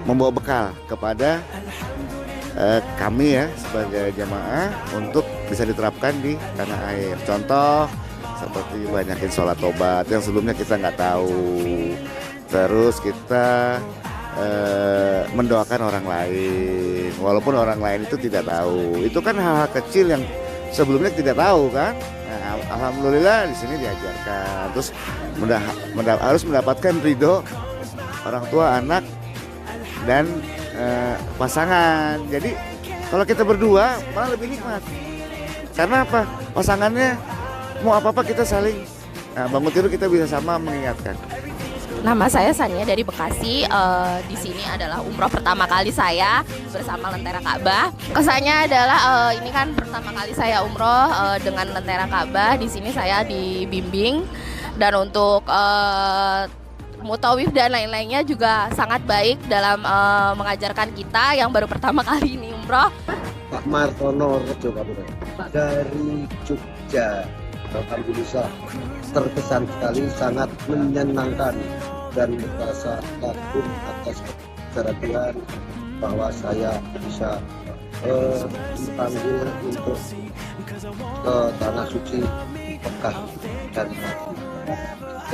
membawa bekal kepada kami ya sebagai jamaah untuk bisa diterapkan di tanah air. Contoh seperti banyakin sholat tobat yang sebelumnya kita nggak tahu, terus kita mendoakan orang lain walaupun orang lain itu tidak tahu. Itu kan hal-hal kecil yang sebelumnya tidak tahu kan. Nah, alhamdulillah di sini diajarkan, terus harus mendapatkan ridho orang tua, anak, dan pasangan. Jadi kalau kita berdua malah lebih nikmat. Karena apa? Pasangannya mau apa-apa kita saling bangun tidur, kita bisa sama mengingatkan. Nama saya Sania dari Bekasi. Di sini adalah umroh pertama kali saya bersama Lentera Ka'bah. Kesannya adalah ini kan pertama kali saya umroh dengan Lentera Ka'bah. Di sini saya dibimbing, dan untuk mutawif dan lain-lainnya juga sangat baik dalam mengajarkan kita yang baru pertama kali ini umroh. Pak Martono Rejo dari Jogja. Alhamdulillah terkesan sekali, sangat menyenangkan dan merasa kagum atas kehadiran bahwa saya bisa dipanggil untuk ke tanah suci Mekah dan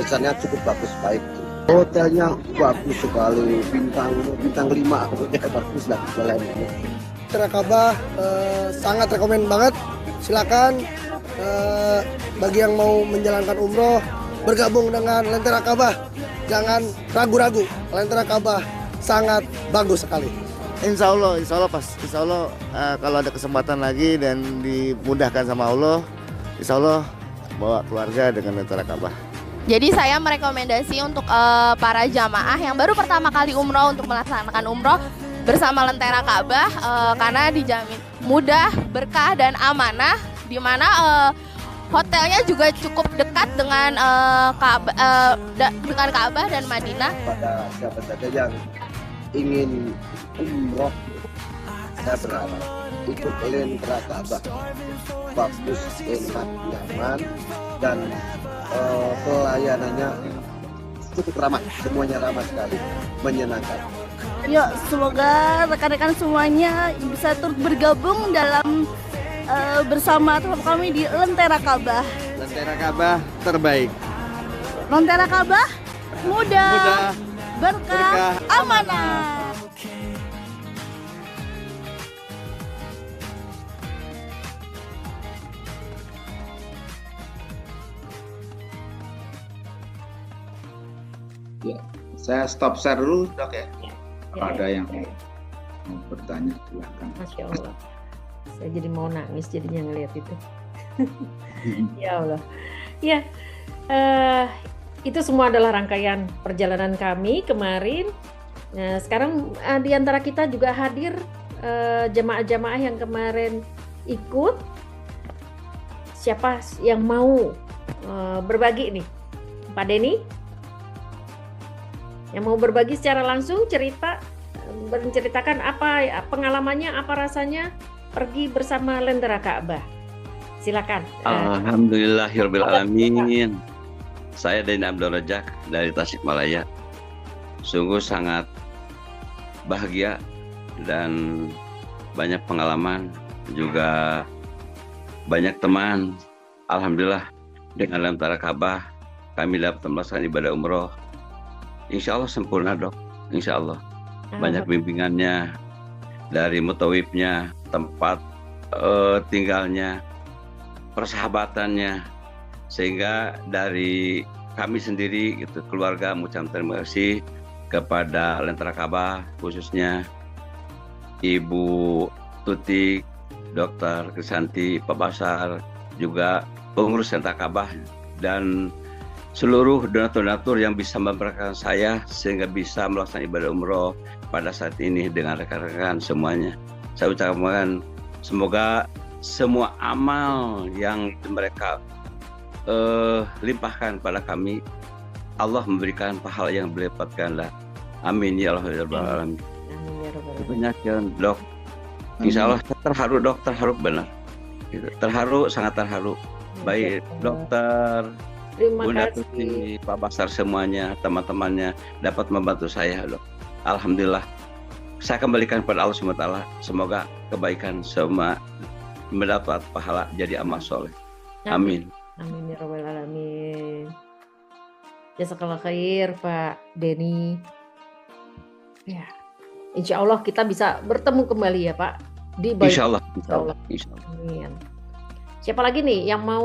kesannya cukup bagus, baik. Hotelnya bagus sekali, bintang 5, bagus lah jalannya. Lentera Ka'bah sangat rekomen banget. Silakan bagi yang mau menjalankan umroh bergabung dengan Lentera Ka'bah, jangan ragu-ragu. Lentera Ka'bah sangat bagus sekali. Insya Allah kalau ada kesempatan lagi dan dimudahkan sama Allah, insya Allah bawa keluarga dengan Lentera Ka'bah. Jadi saya merekomendasi untuk para jamaah yang baru pertama kali umroh untuk melaksanakan umroh bersama Lentera Ka'bah, karena dijamin mudah, berkah, dan amanah, di mana hotelnya juga cukup dekat dengan Ka'bah dan Madinah. Pada siapa saja yang ingin umroh, saya berharap ikut Lentera Ka'bah, bagus, enak, nyaman, dan pelayanannya cukup ramah, semuanya ramah sekali, menyenangkan. Yuk, semoga rekan-rekan semuanya bisa turut bergabung dalam bersama kami di Lentera Ka'bah. Lentera Ka'bah terbaik. Lentera Ka'bah mudah, berkah, amanah. Ya, saya stop share dulu, Dok ya. Kalau ada yang mau bertanya, silakan. Masya Allah. Saya jadi mau nangis jadinya ngelihat itu. Ya Allah. Ya, itu semua adalah rangkaian perjalanan kami kemarin. Nah, sekarang di antara kita juga hadir jemaah-jemaah yang kemarin ikut. Siapa yang mau berbagi nih? Pak Denny? Yang mau berbagi secara langsung menceritakan apa pengalamannya, apa rasanya pergi bersama Lentera Ka'bah. Silakan. Alhamdulillahirabbil alamin. Saya Denny Abdul Rajak dari Tasikmalaya. Sungguh sangat bahagia dan banyak pengalaman, juga banyak teman. Alhamdulillah dengan Lentera Ka'bah kami dapat melaksanakan ibadah umroh. Insya Allah sempurna, Dok. Insya Allah. Banyak bimbingannya dari mutawifnya, tempat tinggalnya, persahabatannya, sehingga dari kami sendiri gitu, keluarga mengucapkan terima kasih kepada Lentera Ka'bah, khususnya Ibu Tuti, Dr. Krisanti, Pak Basar, juga pengurus Lentera Ka'bah dan seluruh donatur-donatur yang bisa memberkatkan saya sehingga bisa melaksanakan ibadah umroh pada saat ini dengan rekan-rekan semuanya. Saya ucapkan semoga semua amal yang mereka limpahkan pada kami, Allah memberikan pahala yang berlipat-ganda. Amin ya Allah ya Rabbal alamin. Banyak yang dok. Insya Allah terharu dok, terharu benar. Gitu. Terharu, sangat terharu. Baik dokter, Bunda Tuti, Pak Basar semuanya, teman-temannya dapat membantu saya dok. Alhamdulillah. Saya kembalikan kepada Allah SWT. Semoga kebaikan semua mendapat pahala jadi amal soleh. Amin. Amin ya Rabbal alamin. Jazakallah khair Pak Denny. Ya, insya Allah kita bisa bertemu kembali ya Pak di Bali. Insya Allah. Insya Allah. Amin. Siapa lagi nih yang mau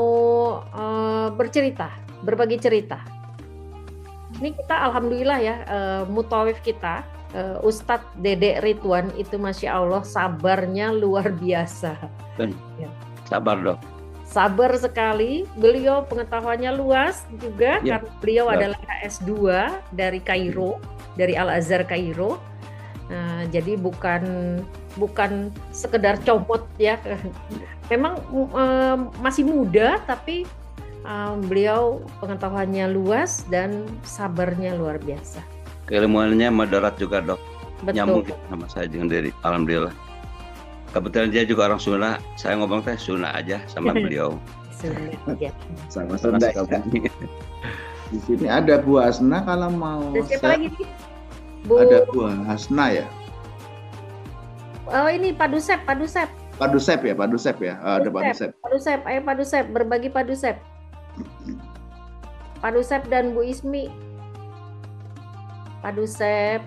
bercerita, berbagi cerita? Ini kita alhamdulillah ya, mutawif kita Ustadz Dede Ridwan itu Masya Allah sabarnya luar biasa. Ya. Sabar dok. Sabar sekali, beliau pengetahuannya luas juga Ya. karena beliau Ya. adalah S2 dari Kairo, dari Al-Azhar Kairo. Nah, jadi bukan sekedar comot ya. Memang masih muda tapi beliau pengetahuannya luas dan sabarnya luar biasa. Keilmuannya moderat juga dok. Betul. Nyambung sama saya dengan diri. Alhamdulillah. Kebetulan dia juga orang Sunda. Saya ngomong teh Sunda aja sama beliau. Sunda aja. Sama Sunda ya. Di sini ada Bu Hasna kalau mau. Dan siapa lagi nih? Bu... Ada Bu Hasna ya. Oh ini Pak Dusep. Pak Dusep ya. Ada Pak Dusep. Pak Dusep, ayo Pak Dusep, berbagi Pak Dusep. Pak Dusep dan Bu Ismi. Pak Dusep.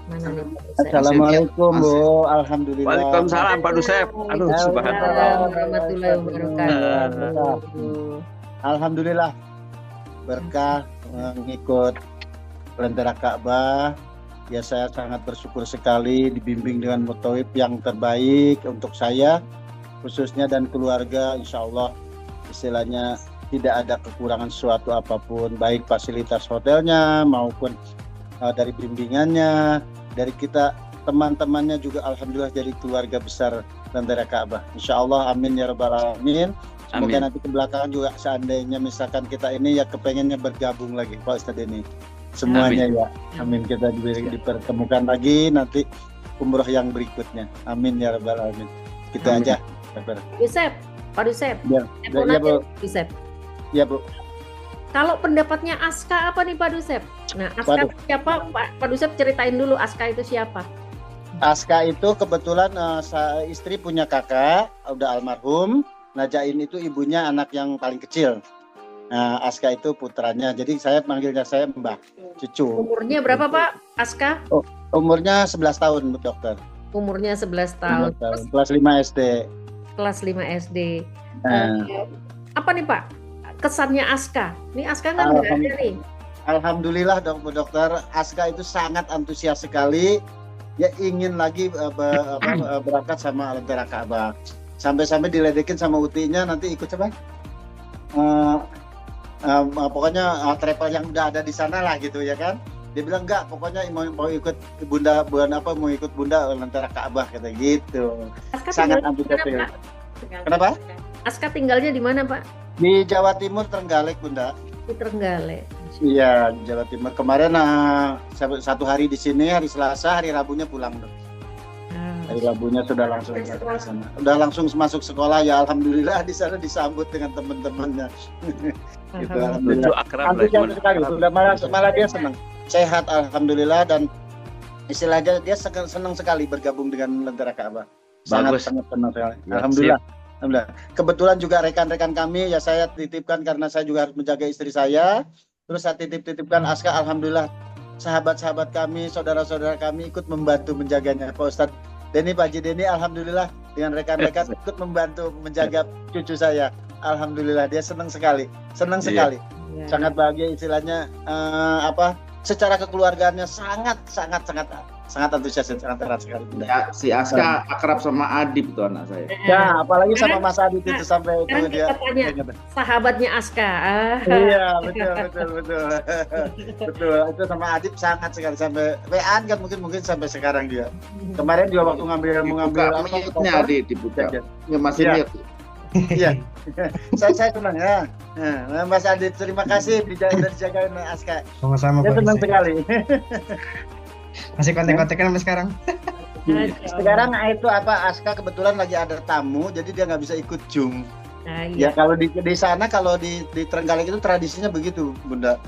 Mana nih Pak Dusep? Assalamualaikum Bu, alhamdulillah. Waalaikumsalam Pak Dusep. Aduh, subhanallah. Warahmatullahi wabarakatuh. Alhamdulillah berkah mengikut Lentera Ka'bah. Ya saya sangat bersyukur sekali dibimbing dengan mutawif yang terbaik untuk saya khususnya dan keluarga. Insya Allah istilahnya tidak ada kekurangan sesuatu apapun, baik fasilitas hotelnya maupun dari bimbingannya, dari kita teman-temannya juga alhamdulillah jadi keluarga besar Lentera Ka'bah. Insya Allah amin ya Rabbal alamin. Semoga Amin. nanti ke belakang juga seandainya misalkan kita ini ya kepengennya bergabung lagi Pak Ustadz ini. Semuanya Amin. ya. Amin, kita dipertemukan lagi nanti umroh yang berikutnya. Amin ya Rabbal alamin. Kita Amin. aja. Dusep, Pak Dusep. Ya, Saya mau ya, nanya, Bu. Dusep. Ya Bu. Kalau pendapatnya Aska apa nih Pak Dusep? Nah, Aska Waduh. siapa? Pak Dusep ceritain dulu Aska itu siapa? Aska itu kebetulan istri punya kakak, udah almarhum. Najain itu ibunya anak yang paling kecil. Nah, Aska itu putranya. Jadi saya panggilnya saya Mbah, cucu. Umurnya berapa Pak Aska? Oh, umurnya 11 tahun, dokter. Umurnya 11 tahun. 11 tahun. Kelas 5 SD. Kelas 5 SD. Nah. Apa nih Pak? Kesannya Aska. Nih Aska kan nggak ada nih. Alhamdulillah dokter, Aska itu sangat antusias sekali. Ya ingin lagi berangkat sama Lentera Ka'bah. Sampai-sampai diledekin sama UTI-nya nanti ikut apa? Pokoknya travel yang udah ada di sana lah gitu ya kan. Dia bilang enggak, pokoknya mau ikut Bunda mau ikut Bunda Lentera Ka'bah kata gitu. Aska Sangat tinggalnya di mana, antusias. Pak? Kenapa? Aska tinggalnya di mana Pak? Di Jawa Timur Trenggalek Bunda. Di Trenggalek. Iya, di Jawa Timur. Kemarin satu hari di sini, hari Selasa, hari Rabunya pulang. Hari Rabunya sudah langsung ke sana. Udah langsung masuk sekolah ya, alhamdulillah di sana disambut dengan teman-temannya. Gitu, alhamdulillah. Antusias sekali. Sudah malah dia senang. Sehat alhamdulillah dan istilahnya dia senang sekali bergabung dengan Lentera Ka'bah. Sangat senang sekali. Alhamdulillah. Alhamdulillah. Kebetulan juga rekan-rekan kami ya saya titipkan karena saya juga harus menjaga istri saya. Terus saya titipkan Aska, alhamdulillah sahabat-sahabat kami, saudara-saudara kami ikut membantu menjaganya. Pak Ustadz Denny, Pak Haji Denny, alhamdulillah dengan rekan-rekan ikut membantu menjaga cucu saya. Alhamdulillah dia senang sekali, sangat bahagia istilahnya secara kekeluargaannya sangat antusias, sangat erat sekali. Ya, si Aska akrab sama Adib tuh anak saya. Ya, apalagi sama Mas Adib itu sampai itu dia. Sahabatnya Aska. Iya, betul. Betul. Itu sama Adib sangat sekali sampai WA kan mungkin sampai sekarang dia. Kemarin juga waktu mengambil apa dibuka. Ya masih lihat. Iya. saya senang ya. Nah, Mas Adib, terima kasih dijagain Aska. Sama-sama. Ya, senang sekali. Masih kontek-kontekan sampai sekarang. Sekarang itu Aska kebetulan lagi ada tamu, jadi dia nggak bisa ikut Zoom. Iya. Ya kalau di sana, kalau di Trenggalek itu tradisinya begitu, Bunda.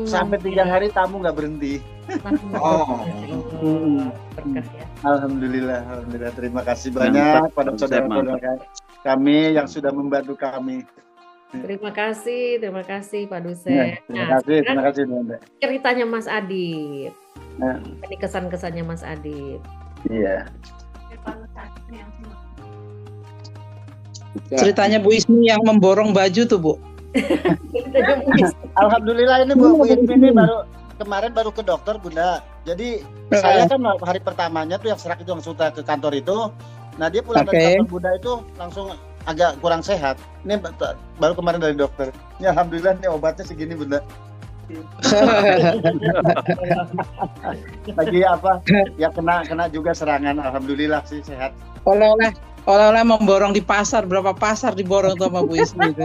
Sampai 3 hari tamu nggak berhenti. Berkah ya. Alhamdulillah. Terima kasih banyak pada saudara-saudara kami yang sudah membantu kami. Terima kasih Pak Dusen. Terima kasih Bunda. Ceritanya Mas Adib. Ini kesan-kesannya Mas Adib. Iya. Ceritanya Bu Ismi yang memborong baju tuh, Bu. Alhamdulillah ini Bu Ismi ini kemarin baru ke dokter, Bunda. Jadi saya kan hari pertamanya tuh yang serak itu langsung ke kantor itu. Nah dia pulang dari kantor Bunda itu langsung agak kurang sehat. Ini baru kemarin dari dokter. Ya alhamdulillah ini obatnya segini, Bunda. Lagi ya kena juga serangan, alhamdulillah sih sehat. Oleh-oleh memborong di pasar, berapa pasar diborong sama Bu Ismi itu.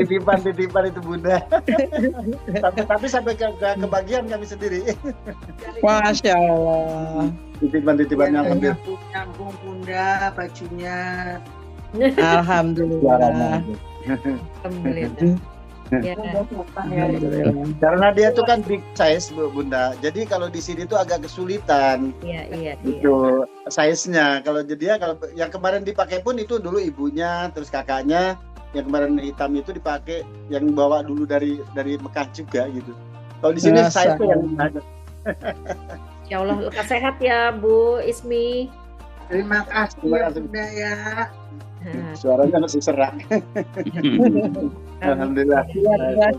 Titipan itu Bunda. tapi sampai kebagian kami sendiri. Masya Allah. Titipan-titipannya alhamdulillah. Nyambung Bunda bajunya. Alhamdulillah. Ya. Karena dia tuh kan big size Bunda, jadi kalau di sini tuh agak kesulitan. Iya. Itu size-nya. Kalau yang kemarin dipakai pun itu dulu ibunya, terus kakaknya. Yang kemarin hitam itu dipakai yang bawa dulu dari Mekah juga gitu. Kalau di sini size-nya yang ada. Ya Allah, lekas sehat ya Bu Ismi. Terima kasih Bunda ya. Suaranya masih serak. Alhamdulillah.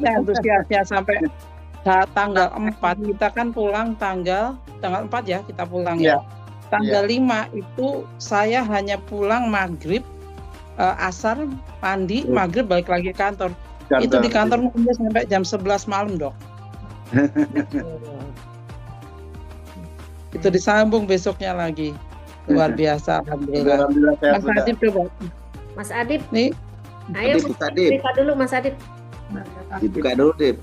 Antusiasnya sampai tanggal 4 kita kan pulang tanggal 4 ya kita pulang ya. Tanggal 5 itu saya hanya pulang maghrib, asar, mandi, maghrib balik lagi kantor. Itu di kantor mungkin sampai jam 11 malam, Dok. Itu disambung besoknya lagi. Luar biasa, alhamdulillah. Mas Adib coba. Mas Adib. Nih. Ayo cerita dulu Mas Adib. Dibuka dulu, Dip.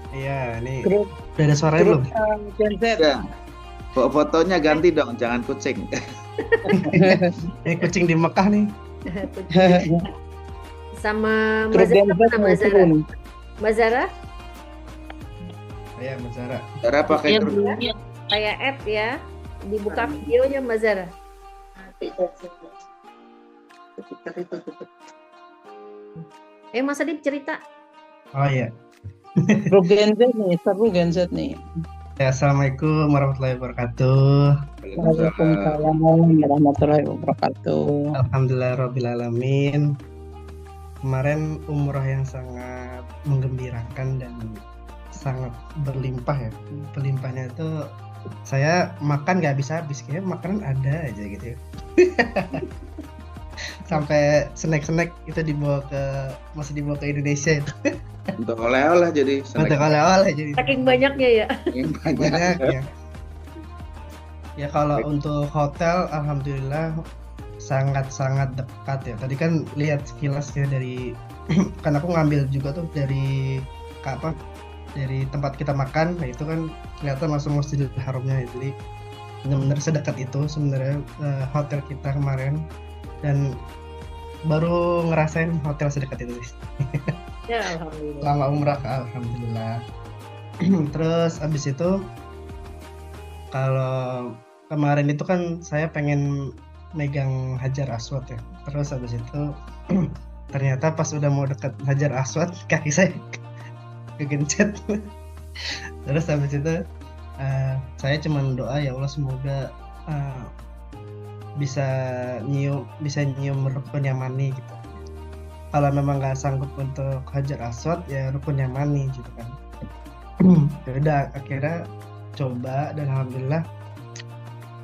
Iya, ini udah ada suaranya belum? Ya. Fotonya ganti dong, jangan kucing. Ini kucing di Mekah nih. Sama Mbak Zara. Mbak Zara? Iya, Mbak Zara. Zara pakai kayak app ya. Dibuka videonya Mbak Zara. Mas Adib cerita. Oh iya. Seru Gen Z nih. Ya, Assalamualaikum warahmatullahi wabarakatuh. Waalaikumsalam warahmatullahi wabarakatuh. Alhamdulillahirrabbilalamin. Kemarin umroh yang sangat menggembirakan dan sangat berlimpah ya. Berlimpahnya itu saya makan nggak habis-habis, kayak makanan ada aja gitu ya. Sampai snack itu masih dibawa ke Indonesia itu. Untuk oleh-oleh jadi. Untuk oleh-oleh jadi. Saking banyaknya ya. Banyak ya. Ya kalau untuk hotel, alhamdulillah sangat-sangat dekat ya. Tadi kan lihat sekilas ya dari, kan aku ngambil juga tuh dari dari tempat kita makan, nah itu kan kelihatan langsung Masjidil Haramnya, jadi benar-benar sedekat itu sebenarnya hotel kita kemarin, dan baru ngerasain hotel sedekat itu. Ya alhamdulillah. Lama umrah, alhamdulillah. Terus abis itu kalau kemarin itu kan saya pengen megang Hajar Aswad ya, terus abis itu ternyata pas udah mau deket Hajar Aswad kaki saya kegencet. Terus habis itu saya cuma doa ya Allah semoga bisa nyium rukun yamani gitu. kalau memang nggak sanggup untuk Hajar Aswad ya rukun Yamani gitu kan. Ya udah akhirnya coba dan alhamdulillah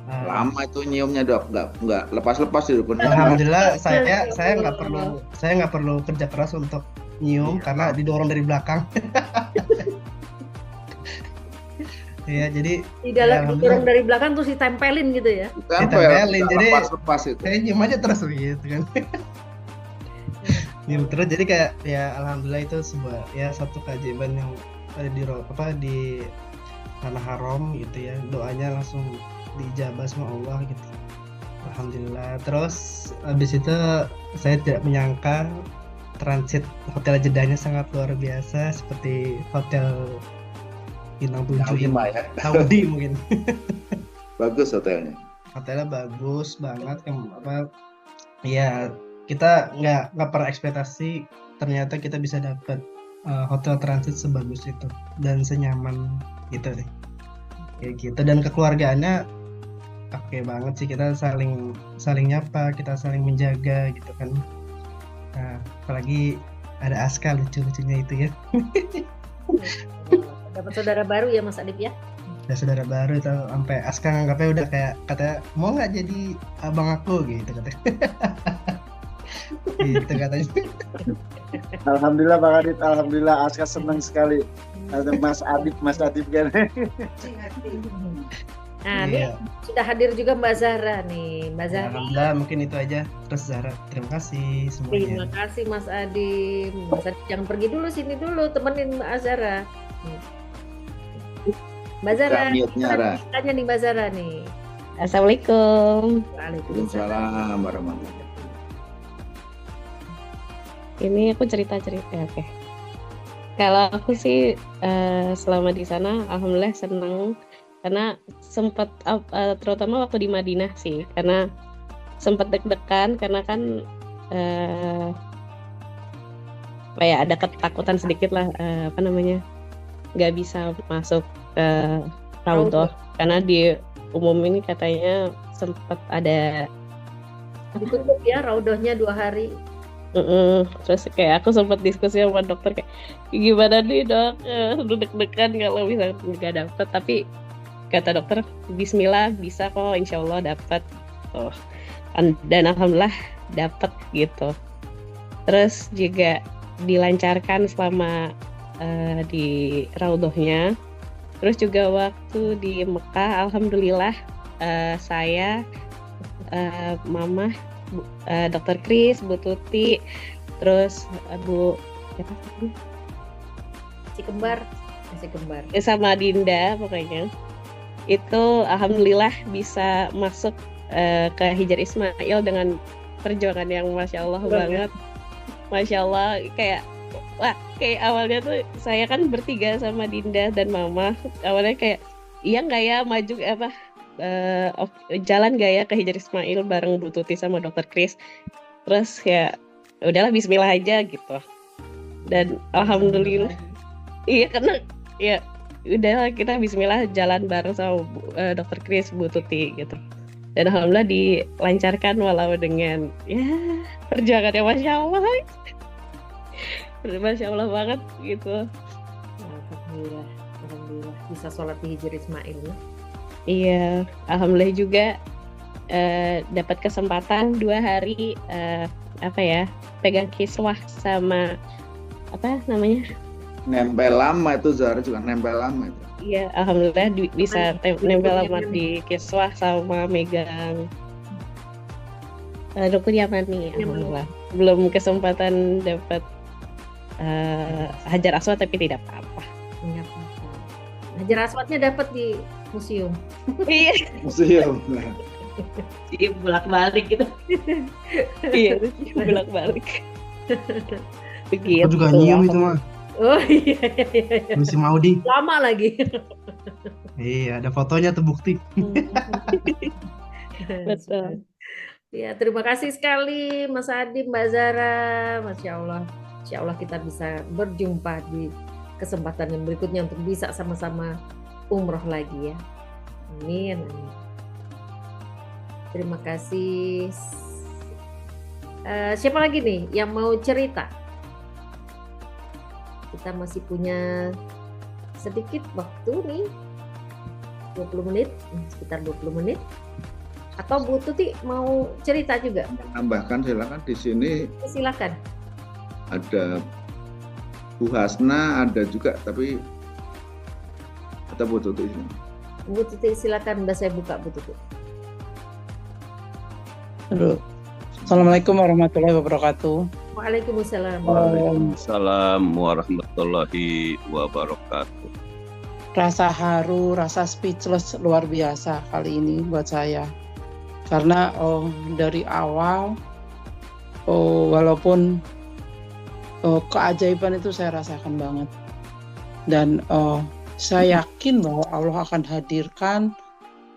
Lama itu nyiumnya Dok, nggak lepas-lepas di rukun. alhamdulillah saya nggak perlu kerja keras untuk nyium karena didorong dari belakang. Ya jadi Di dalam alhamdulillah didorong dari belakang terus ditempelin gitu ya. ditempelin nggak jadi lepas-lepas itu. saya nyium aja terus gitu kan. Nyium terus jadi kayak ya alhamdulillah itu sebuah ya satu keajaiban yang di tanah haram gitu ya, doanya langsung dijabah sama Allah gitu. Alhamdulillah. Terus habis itu saya tidak menyangka transit hotel Jedahnya sangat luar biasa seperti hotel bintang 7 ya. Saudi mungkin. Bagus hotelnya. Hotelnya bagus banget ya kita nggak pernah ekspektasi ternyata kita bisa dapat hotel transit sebagus itu dan senyaman gitu deh kayak gitu, dan kekeluargaannya oke banget sih, kita saling nyapa, kita saling menjaga gitu kan. Nah, apalagi ada Aska lucu-lucunya itu ya. Dapat saudara baru ya Mas Adib ya. Ada saudara baru itu sampai Aska nganggapnya udah kayak katanya mau nggak jadi abang aku gitu katanya. Gitu katanya. Alhamdulillah Bang Adit, alhamdulillah Aska senang sekali ada Mas Adib kan. Nah, ini sudah hadir juga Mbak Zahra nih, Mbak Zahra. Alhamdulillah mungkin itu aja. Terus Zahra, terima kasih semuanya. Terima kasih Mas Adib. Mas Adib jangan pergi dulu, sini dulu temenin Mbak Zahra. Mbak Zahra, tanya nih Mbak Zahra nih. Assalamualaikum. Waalaikumsalam warahmatullahi wabarakatuh. Ini aku cerita-cerita, oke. Kalau aku sih selama di sana, alhamdulillah senang karena sempat terutama waktu di Madinah sih, karena sempat deg-degan karena kan kayak ada ketakutan sedikit lah, nggak bisa masuk ke Raudhah karena di umum ini katanya sempat ada ditutup ya Raudhahnya 2 hari. Terus kayak aku sempat diskusi sama dokter kayak gimana nih Dok, deg-degan kalau misalnya nggak dapet, tapi kata dokter Bismillah bisa kok, insya Allah dapet. Dan alhamdulillah dapet gitu. Terus juga dilancarkan selama di Raudhahnya. Terus juga waktu di Mekah alhamdulillah saya, Mama, Dokter Kris, Bu Tuti, terus Bu si kembar sama Dinda pokoknya itu alhamdulillah bisa masuk ke Hijar Ismail dengan perjuangan yang masya Allah banget. Masya Allah, kayak awalnya tuh saya kan bertiga sama Dinda dan Mama, awalnya kayak iya nggak ya maju jalan gak ya ke Hijar Ismail bareng Bu Tuti sama Dokter Kris. Terus ya udahlah Bismillah aja gitu. Dan alhamdulillah iya karena ya udahlah kita Bismillah jalan bareng sama Dokter Kris, Bu Tuti gitu. Dan alhamdulillah dilancarkan walau dengan ya perjuangannya Masya Allah. Masya Allah banget gitu. Alhamdulillah bisa sholat di Hijar Ismail ya. Iya, alhamdulillah juga dapat kesempatan 2 hari pegang kiswah sama nempel lama itu, Zahra juga nempel lama itu. Iya, alhamdulillah bisa nempel lama di kiswah sama megang rukun Yamani. Alhamdulillah belum kesempatan dapat Hajar Aswad tapi tidak apa-apa. Hajar Aswadnya dapat di museum. Iya. Museum. Iya bolak-balik gitu. Iya, bolak-balik. Begitu. Aku juga nyium itu mah. Oh iya. Mesti mau di. Lama lagi. Iya, ada fotonya tuh bukti. Betul. Ya, terima kasih sekali Mas Adib, Mbak Zahra. Masya Allah. Insya Allah kita bisa berjumpa di kesempatan yang berikutnya untuk bisa sama-sama umroh lagi ya. Amin. Terima kasih. Siapa lagi nih yang mau cerita? Kita masih punya sedikit waktu nih, 20 menit, sekitar 20 menit. Atau Bu Tuti mau cerita juga? Tambahkan silakan di sini. Silakan. Ada Bu Hasna, ada juga, tapi ada Bu Tuti. Bu Tuti silakan, udah saya buka Bu Tuti. Aduh. Assalamualaikum warahmatullahi wabarakatuh. Waalaikumsalam. Waalaikumsalam warahmatullahi wabarakatuh. Rasa haru, rasa speechless luar biasa kali ini buat saya. Karena dari awal, walaupun keajaiban itu saya rasakan banget. Dan saya yakin bahwa Allah akan hadirkan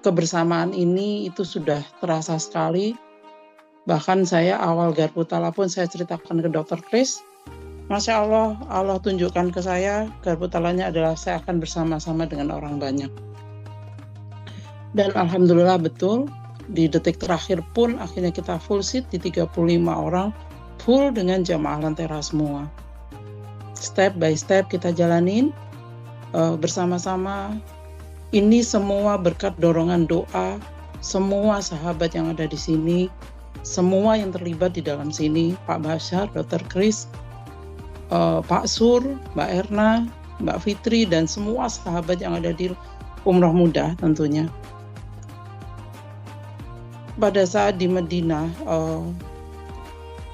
kebersamaan ini, itu sudah terasa sekali. Bahkan saya awal garpu tala pun saya ceritakan ke Dr. Chris. Masya Allah, Allah tunjukkan ke saya garpu talanya adalah saya akan bersama-sama dengan orang banyak. Dan alhamdulillah betul, di detik terakhir pun akhirnya kita full seat di 35 orang, full dengan jamaah lentera semua. Step by step kita jalanin bersama-sama. Ini semua berkat dorongan doa semua sahabat yang ada di sini, semua yang terlibat di dalam sini, Pak Bashar, Dr. Chris, Pak Sur, Mbak Erna, Mbak Fitri, dan semua sahabat yang ada di Umroh Muda tentunya. Pada saat di Madinah,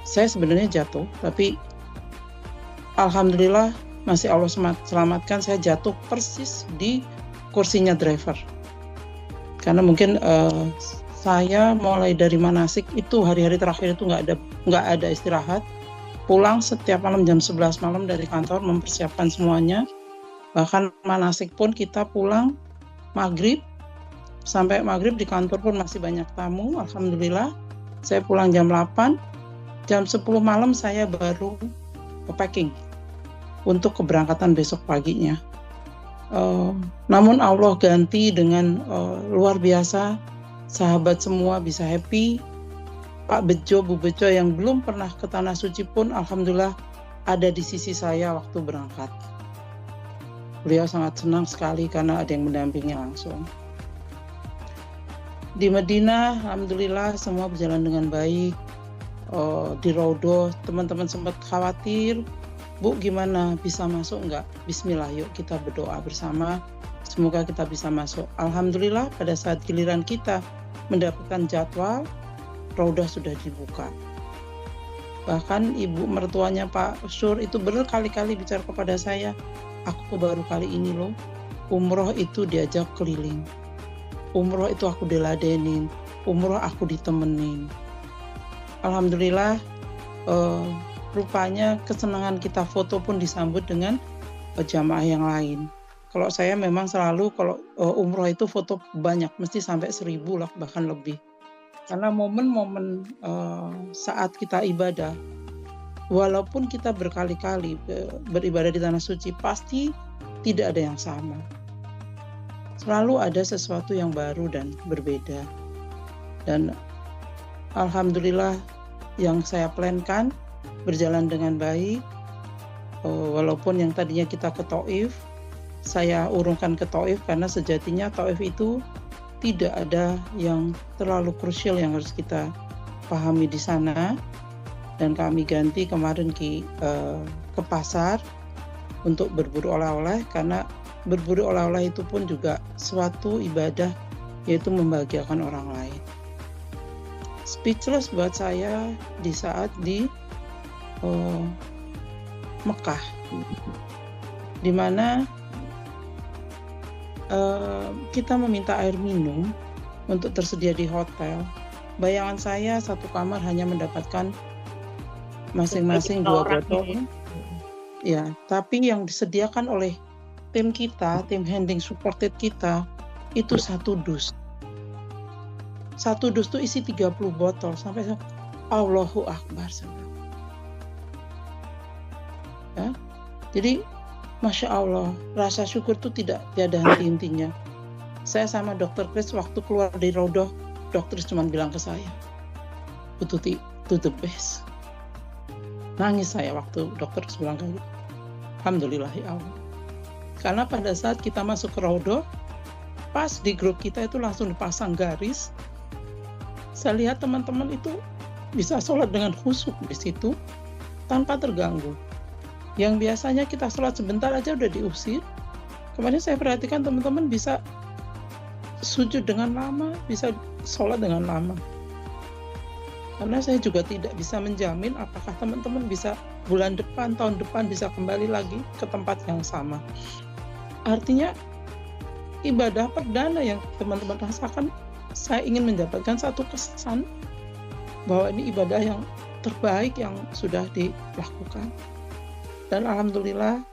saya sebenarnya jatuh, tapi alhamdulillah masih Allah selamatkan. Saya jatuh persis di kursinya driver. Karena mungkin saya mulai dari manasik itu hari-hari terakhir itu nggak ada istirahat. Pulang setiap malam jam 11 malam dari kantor mempersiapkan semuanya. Bahkan manasik pun kita pulang maghrib, sampai maghrib di kantor pun masih banyak tamu. Alhamdulillah saya pulang jam 8, jam 10 malam saya baru packing untuk keberangkatan besok paginya. Namun Allah ganti dengan luar biasa, sahabat semua bisa happy. Pak Bejo, Bu Bejo yang belum pernah ke Tanah Suci pun alhamdulillah ada di sisi saya waktu berangkat. Beliau sangat senang sekali karena ada yang mendampingi langsung. Di Madinah alhamdulillah semua berjalan dengan baik. Di Raudhah teman-teman sempat khawatir, Bu gimana, bisa masuk enggak? Bismillah, yuk kita berdoa bersama, semoga kita bisa masuk. Alhamdulillah pada saat giliran kita mendapatkan jadwal, Raudhah sudah dibuka. Bahkan ibu mertuanya Pak Sur itu berkali-kali bicara kepada saya, aku baru kali ini loh, umroh itu diajak keliling. Umroh itu aku diladenin, umroh aku ditemenin. Alhamdulillah, rupanya kesenangan kita foto pun disambut dengan jamaah yang lain. Kalau saya memang selalu kalau umroh itu foto banyak, mesti sampai 1000 lah bahkan lebih. Karena momen-momen saat kita ibadah, walaupun kita berkali-kali beribadah di Tanah Suci, pasti tidak ada yang sama. Selalu ada sesuatu yang baru dan berbeda. Dan alhamdulillah yang saya plankan berjalan dengan baik. Walaupun yang tadinya kita ke Taif, saya urungkan ke Taif karena sejatinya Taif itu tidak ada yang terlalu krusial yang harus kita pahami di sana, dan kami ganti kemarin ke pasar untuk berburu oleh-oleh, karena berburu oleh-oleh itu pun juga suatu ibadah, yaitu membahagiakan orang lain. Speechless buat saya di saat di Mekah, di mana kita meminta air minum untuk tersedia di hotel. Bayangan saya satu kamar hanya mendapatkan masing-masing 2 botol. Ya, tapi yang disediakan oleh tim kita, tim handling supported kita, itu 1 dus. 1 dus itu isi 30 botol sampai Allahu Akbar. Ya, jadi Masya Allah, rasa syukur itu tidak ada henti-hentinya. Saya sama Dr. Chris waktu keluar dari Raudhah, Dr. Chris cuma bilang ke saya, Bu Tuti, to the best. Nangis saya waktu dokter bilang kayak gitu. Alhamdulillah ya Allah. Karena pada saat kita masuk ke Raudhah, pas di grup kita itu langsung dipasang garis. Saya lihat teman-teman itu bisa sholat dengan khusyuk di situ tanpa terganggu. Yang biasanya kita sholat sebentar aja udah diusir. Kemarin saya perhatikan teman-teman bisa sujud dengan lama, bisa sholat dengan lama. Karena saya juga tidak bisa menjamin apakah teman-teman bisa bulan depan, tahun depan bisa kembali lagi ke tempat yang sama. Artinya ibadah perdana yang teman-teman rasakan, saya ingin mendapatkan satu kesan bahwa ini ibadah yang terbaik yang sudah dilakukan. Dan alhamdulillah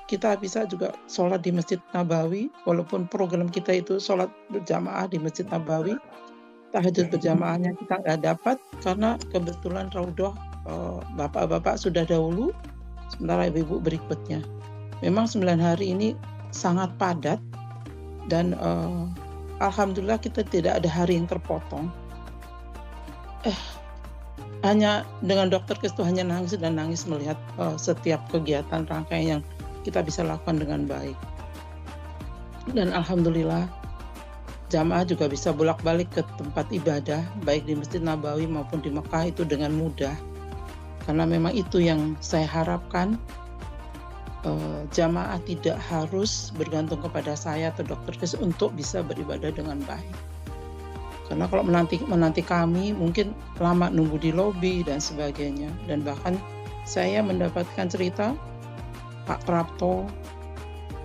kita bisa juga sholat di Masjid Nabawi, walaupun program kita itu sholat berjamaah di Masjid Nabawi. Tahajud berjamaahnya kita nggak dapat karena kebetulan Raudhah bapak-bapak sudah dahulu, sementara ibu-ibu berikutnya. Memang 9 hari ini sangat padat dan alhamdulillah kita tidak ada hari yang terpotong. Hanya dengan dokter Kris itu hanya nangis dan nangis melihat setiap kegiatan rangkaian yang kita bisa lakukan dengan baik. Dan alhamdulillah jamaah juga bisa bolak-balik ke tempat ibadah baik di Masjid Nabawi maupun di Mekah itu dengan mudah. Karena memang itu yang saya harapkan, jamaah tidak harus bergantung kepada saya atau dokter Kris untuk bisa beribadah dengan baik. Karena kalau menanti kami mungkin lama nunggu di lobi dan sebagainya. Dan bahkan saya mendapatkan cerita Pak Prapto,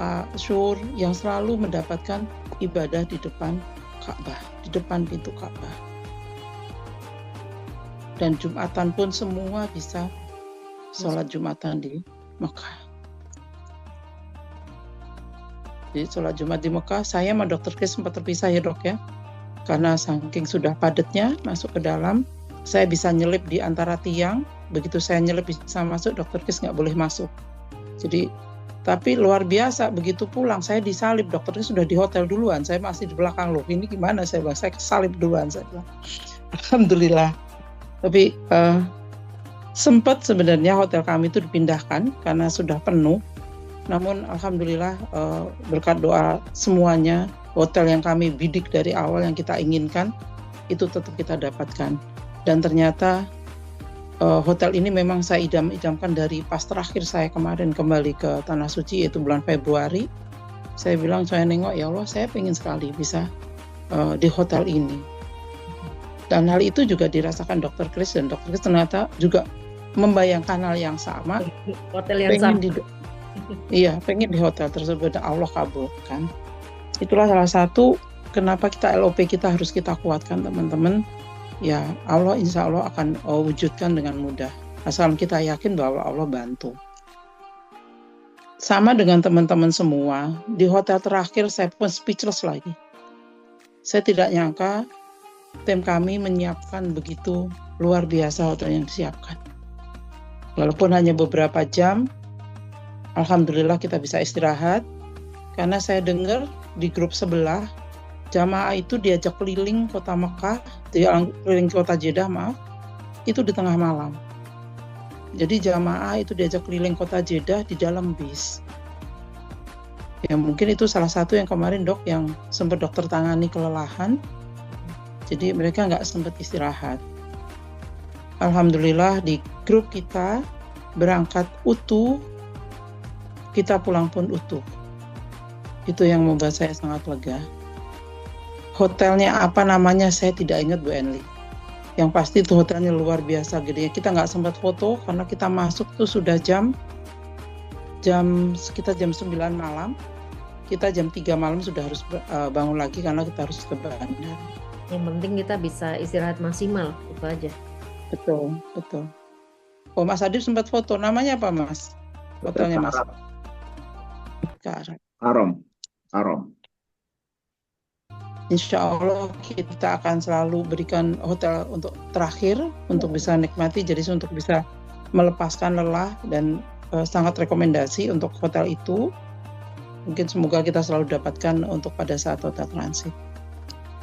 Pak Syur yang selalu mendapatkan ibadah di depan Ka'bah, di depan pintu Ka'bah. Dan Jumatan pun semua bisa sholat Jumatan di Mekah. Jadi sholat Jumat di Mekah, saya sama dokter Kris sempat terpisah ya dok ya. Karena saking sudah padatnya masuk ke dalam, saya bisa nyelip di antara tiang. Begitu saya nyelip bisa masuk, dokter Kris nggak boleh masuk. Jadi, tapi luar biasa, begitu pulang saya disalib, dokter Kris sudah di hotel duluan, saya masih di belakang loh. Ini gimana saya bilang, saya kesalib duluan saya bilang. Alhamdulillah. Tapi sempat sebenarnya hotel kami itu dipindahkan karena sudah penuh. Namun alhamdulillah berkat doa semuanya, hotel yang kami bidik dari awal yang kita inginkan itu tetap kita dapatkan. Dan ternyata hotel ini memang saya idam-idamkan dari pas terakhir saya kemarin kembali ke Tanah Suci, yaitu bulan Februari. Saya bilang, saya nengok, ya Allah saya pengen sekali bisa di hotel ini. Dan hal itu juga dirasakan dokter Kris, dan dokter Kris ternyata juga membayangkan hal yang sama. Hotel yang sama. Iya, pengen di hotel tersebut, dan Allah kabulkan. Itulah salah satu kenapa kita LOP kita harus kita kuatkan teman-teman. Ya Allah insya Allah akan wujudkan dengan mudah. Asal kita yakin bahwa Allah bantu. Sama dengan teman-teman semua, di hotel terakhir saya pun speechless lagi. Saya tidak nyangka tim kami menyiapkan begitu luar biasa hotel yang disiapkan. Walaupun hanya beberapa jam, alhamdulillah kita bisa istirahat. Karena saya dengar di grup sebelah, jamaah itu diajak keliling kota Mekah, keliling kota Jeddah itu di tengah malam. Jadi jamaah itu diajak keliling kota Jeddah di dalam bis. Ya mungkin itu salah satu yang kemarin dok yang sempat dokter tangani kelelahan. Jadi mereka nggak sempat istirahat. Alhamdulillah di grup kita berangkat utuh, kita pulang pun utuh. Itu yang membuat saya sangat lega. Hotelnya apa namanya saya tidak ingat Bu Enli. Yang pasti itu hotelnya luar biasa gede. Kita nggak sempat foto karena kita masuk tuh sudah sekitar jam 9 malam. Kita jam 3 malam sudah harus bangun lagi karena kita harus ke bandara. Yang penting kita bisa istirahat maksimal, itu aja. Betul. Oh Mas Adib sempat foto, namanya apa Mas? Hotelnya Mas? Haram. Insya Allah kita akan selalu berikan hotel untuk terakhir untuk bisa nikmati, jadi untuk bisa melepaskan lelah dan sangat rekomendasi untuk hotel itu. Mungkin semoga kita selalu dapatkan untuk pada saat hotel transit.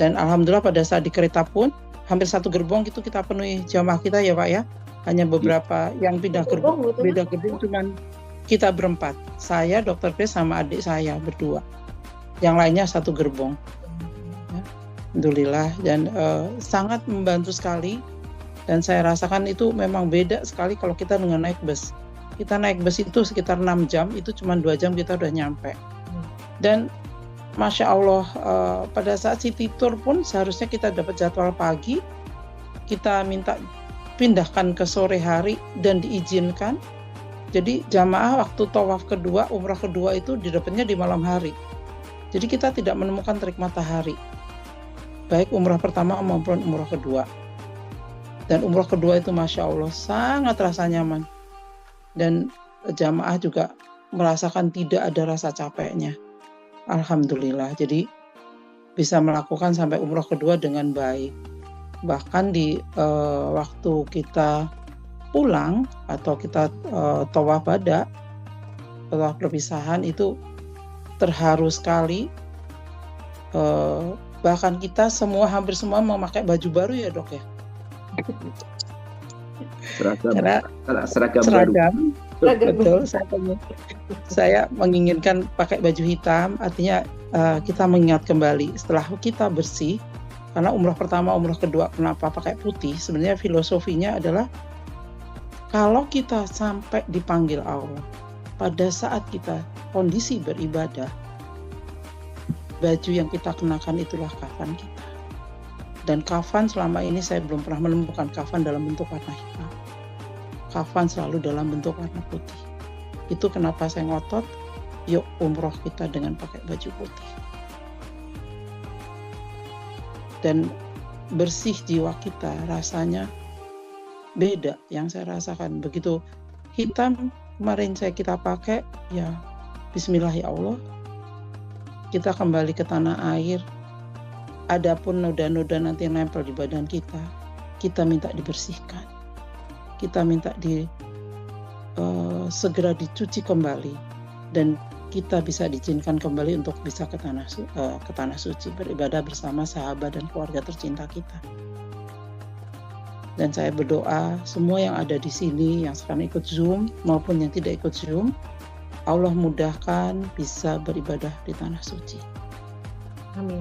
Dan alhamdulillah pada saat di kereta pun hampir satu gerbong gitu kita penuhi jamaah kita ya Pak ya. Hanya beberapa yang pindah gerbong, beda gerbong cuman kita berempat. Saya, Dr. Grace sama adik saya berdua. Yang lainnya satu gerbong. Ya, alhamdulillah dan sangat membantu sekali. Dan saya rasakan itu memang beda sekali kalau kita dengan naik bus. Kita naik bus itu sekitar 6 jam, itu cuma 2 jam kita udah nyampe. Dan Masya Allah, pada saat city tour pun seharusnya kita dapat jadwal pagi, kita minta pindahkan ke sore hari dan diizinkan. Jadi jamaah waktu tawaf kedua, umrah kedua itu didapatnya di malam hari. Jadi kita tidak menemukan terik matahari, baik umrah pertama maupun umrah kedua. Dan umrah kedua itu Masya Allah sangat rasa nyaman. Dan jamaah juga merasakan tidak ada rasa capeknya. Alhamdulillah, jadi bisa melakukan sampai umrah kedua dengan baik. Bahkan di waktu kita pulang atau kita tawaf wada, tawaf perpisahan itu terharu sekali. Bahkan kita hampir semua memakai baju baru ya Dok ya. Seragam. Betul, saya menginginkan pakai baju hitam, artinya kita mengingat kembali setelah kita bersih, karena umrah pertama, umrah kedua kenapa pakai putih, sebenarnya filosofinya adalah kalau kita sampai dipanggil Allah, pada saat kita kondisi beribadah, baju yang kita kenakan itulah kafan kita. Dan kafan selama ini saya belum pernah menemukan kafan dalam bentuk warna hitam. Kafan selalu dalam bentuk warna putih. Itu kenapa saya ngotot, yuk umroh kita dengan pakai baju putih. Dan bersih jiwa kita, rasanya beda yang saya rasakan. Begitu hitam kemarin kita pakai, ya bismillah ya Allah, kita kembali ke tanah air. Adapun noda-noda nanti yang nempel di badan kita minta dibersihkan. Kita minta segera dicuci kembali dan kita bisa diizinkan kembali untuk bisa ke tanah suci beribadah bersama sahabat dan keluarga tercinta kita. Dan saya berdoa semua yang ada di sini yang sekarang ikut Zoom maupun yang tidak ikut Zoom, Allah mudahkan bisa beribadah di tanah suci. Amin.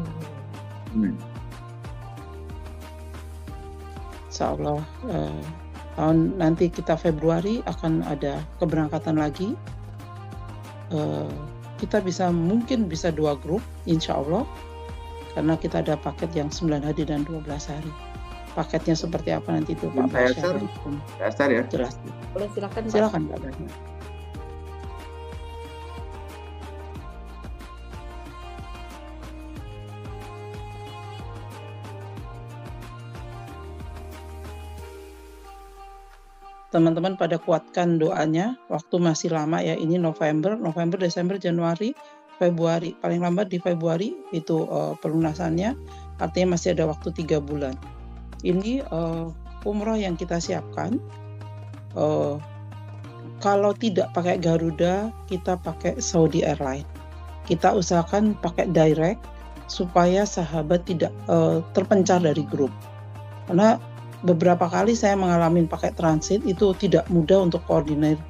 Insya Allah tahun nanti kita Februari akan ada keberangkatan lagi. Kita mungkin bisa 2 grup Insya Allah, karena kita ada paket yang 9 hari dan 12 hari. Paketnya seperti apa nanti itu Pak Basyar. Ya. Jelas. Boleh silakan Pak. Silakan Pak Basyar. Teman-teman pada kuatkan doanya, waktu masih lama ya, ini November, Desember, Januari, Februari, paling lambat di Februari itu pelunasannya, artinya masih ada waktu 3 bulan. Ini umroh yang kita siapkan, kalau tidak pakai Garuda, kita pakai Saudi Airlines. Kita usahakan pakai direct, supaya sahabat tidak terpencar dari grup. Karena beberapa kali saya mengalami pakai transit itu tidak mudah untuk koordinir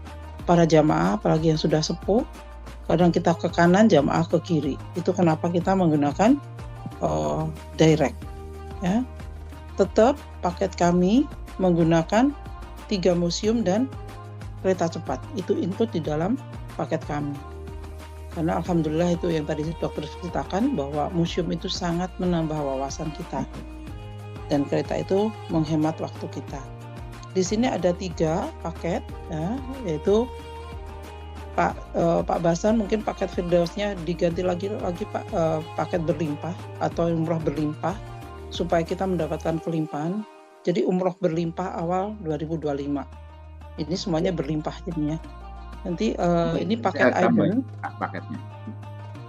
para jamaah, apalagi yang sudah sepuh. Kadang kita ke kanan, jamaah ke kiri. Itu kenapa kita menggunakan direct. Ya. Tetap paket kami menggunakan 3 museum dan kereta cepat. Itu input di dalam paket kami. Karena alhamdulillah itu yang tadi dokter ceritakan bahwa museum itu sangat menambah wawasan kita. Dan kereta itu menghemat waktu kita. Di sini ada 3 paket, ya, yaitu Pak Basan mungkin paket Firdausnya diganti lagi Pak, paket berlimpah atau umroh berlimpah supaya kita mendapatkan kelimpahan. Jadi umroh berlimpah awal 2025. Ini semuanya berlimpah jadinya. Nanti ini paket Aden. Paketnya.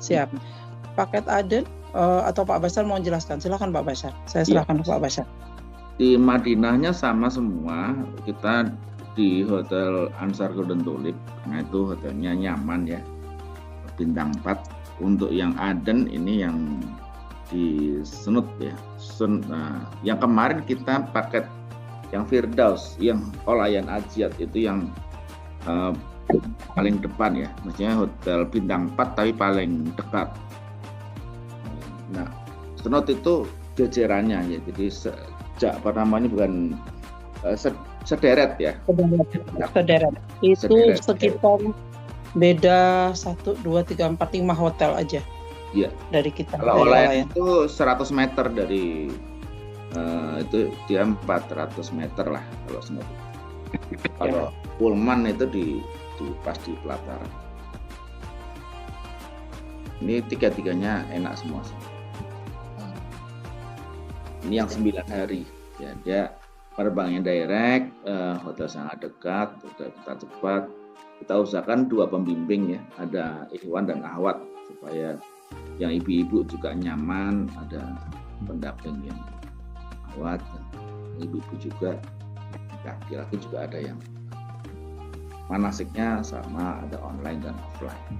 Siap. Paket Aden. Atau Pak Basar mau jelaskan, silakan Pak Basar. Saya silakan Pak Basar. Di Madinahnya sama semua, kita di Hotel Ansar Golden Tulip, karena itu hotelnya nyaman ya, bintang 4. Untuk yang Aden ini yang di Sunut ya. Nah, yang kemarin kita paket yang Firdaus, yang Olayan Ajiat itu yang paling depan ya, maksudnya hotel bintang 4 tapi paling dekat. Nah, Sunut itu jajarannya ya, jadi bukan sederet ya. Sederet. Itu Sederet, sekitar beda 1, 2, 3, 4, 5 hotel aja. Iya. Dari kita. Kalau dari Olayan itu 100 meter dari itu dia 400 meter lah kalau Sunut. Kalau Pullman itu di pas di pelataran. Ini tiga-tiganya enak semua sih. Ini yang 9 hari ya, dia penerbangannya direct, hotel sangat dekat, hotel kita cepat. Kita usahakan 2 pembimbing ya, ada Ikhwan dan Ahwat supaya yang ibu-ibu juga nyaman, ada pendamping yang Ahwat, ibu-ibu juga, laki-laki juga ada yang manasiknya sama, ada online dan offline.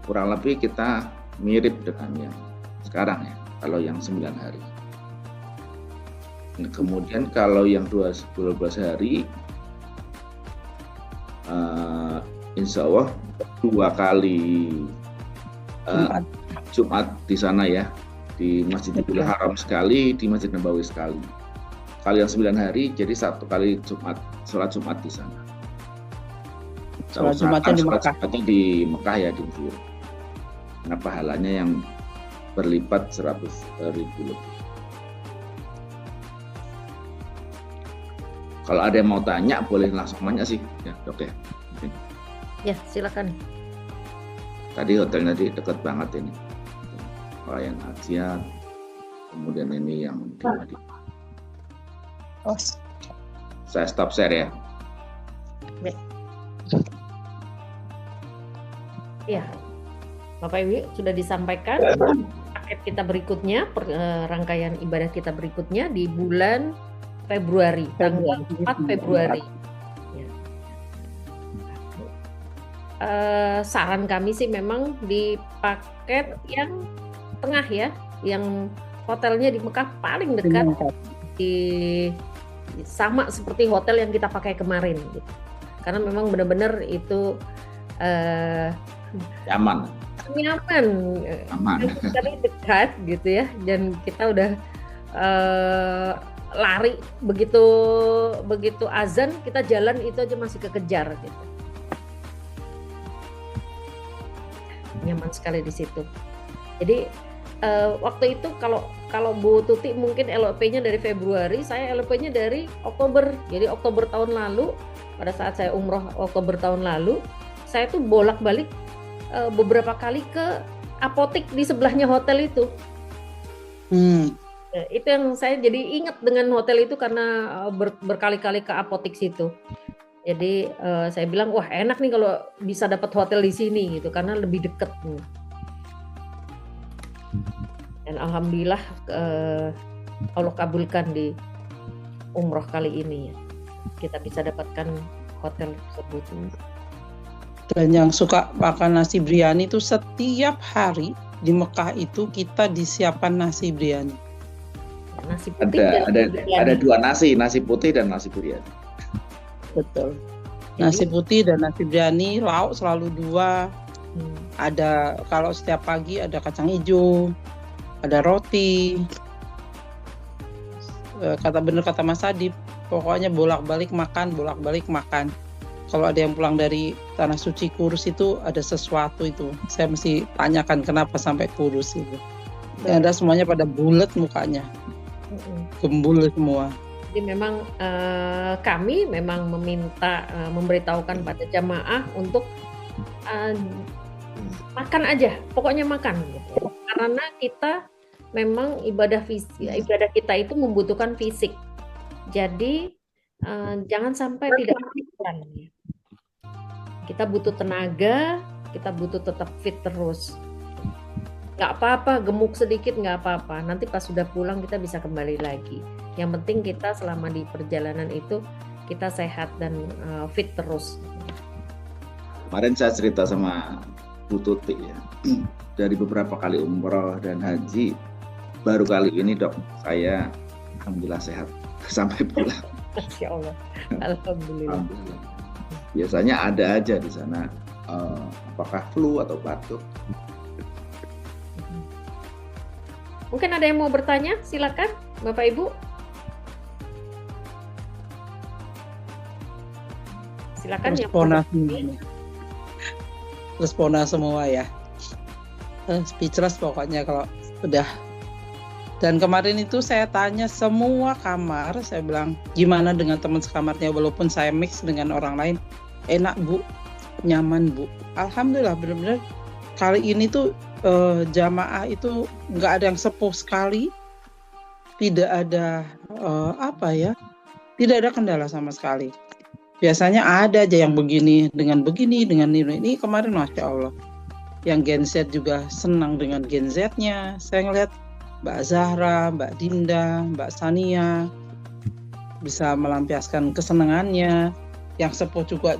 Kurang lebih kita mirip dengan yang sekarang ya, kalau yang 9 hari. Nah, kemudian kalau yang 12 hari, insya Allah 2 kali Jumat di sana ya, di Masjidil Haram sekali, di Masjid Nabawi sekali. Kalau yang 9 hari, jadi 1 kali Jumat, sholat Jumat di sana. Sholat Jumatnya di Mekah. Di Mekah ya, di Mesir. Nah, pahalanya yang berlipat 100.000 lebih. Kalau ada yang mau tanya, boleh langsung nanya sih, ya Dok ya. Ya, silakan. Tadi hotelnya dekat banget ini. Olayan Ajiat, kemudian ini yang di Madinah. Saya stop share ya. Ya, Bapak Ibu sudah disampaikan paket kita berikutnya, rangkaian ibadah kita berikutnya di bulan Februari, tanggal 4 Februari. Ya. Saran kami sih memang di paket yang tengah ya, yang hotelnya di Mekah paling dekat, sama seperti hotel yang kita pakai kemarin gitu. Karena memang benar-benar itu nyaman, tapi dekat gitu ya, dan kita udah lari begitu azan kita jalan itu aja masih kekejar gitu. Nyaman sekali di situ. Jadi waktu itu kalau Bu Tuti mungkin LOP-nya dari Februari, saya LOP-nya dari Oktober. Jadi Oktober tahun lalu, pada saat saya umroh Oktober tahun lalu, saya tuh bolak-balik beberapa kali ke apotik di sebelahnya hotel itu. Itu yang saya jadi ingat dengan hotel itu karena berkali-kali ke apotik situ. Jadi saya bilang wah enak nih kalau bisa dapat hotel di sini gitu karena lebih dekat. Dan alhamdulillah Allah kabulkan di umroh kali ini ya. Kita bisa dapatkan hotel tersebut. Dan yang suka makan nasi biryani itu setiap hari di Mekah itu kita disiapkan nasi biryani. Nasi putih ada 2 nasi putih dan nasi biryani. Betul. Nasi putih dan nasi biryani, lauk selalu 2. Ada kalau setiap pagi ada kacang hijau, ada roti. Kata Mas Adib, pokoknya bolak-balik makan. Kalau ada yang pulang dari Tanah Suci kurus itu ada sesuatu itu. Saya mesti tanyakan kenapa sampai kurus itu. Dan ada semuanya pada bulat mukanya. Gembul semua. Jadi memang kami memang meminta memberitahukan pada jamaah untuk makan aja, pokoknya makan gitu. Karena kita memang ibadah kita itu membutuhkan fisik. Jadi jangan sampai tidak makan. Kita butuh tenaga, kita butuh tetap fit terus. Nggak apa-apa, gemuk sedikit nggak apa-apa. Nanti pas sudah pulang kita bisa kembali lagi. Yang penting kita selama di perjalanan itu kita sehat dan fit terus. Kemarin saya cerita sama Bu Tuti ya. Dari beberapa kali umroh dan haji, baru kali ini dok saya alhamdulillah sehat sampai pulang. Masya Allah. Alhamdulillah. Biasanya ada aja di sana, apakah flu atau batuk. Mungkin ada yang mau bertanya, silakan Bapak Ibu. Silakan ya. Respona semua ya. Speechless pokoknya kalau udah. Dan kemarin itu saya tanya semua kamar, saya bilang gimana dengan teman sekamarnya, walaupun saya mix dengan orang lain, enak Bu, nyaman Bu. Alhamdulillah benar-benar kali ini tuh jamaah itu nggak ada yang sepuh sekali, tidak ada tidak ada kendala sama sekali. Biasanya ada aja yang begini dengan ini kemarin Masya Allah. Yang Gen Z juga senang dengan Gen Z-nya. Saya ngeliat Mbak Zahra, Mbak Dinda, Mbak Sania bisa melampiaskan kesenangannya. Yang sepuh juga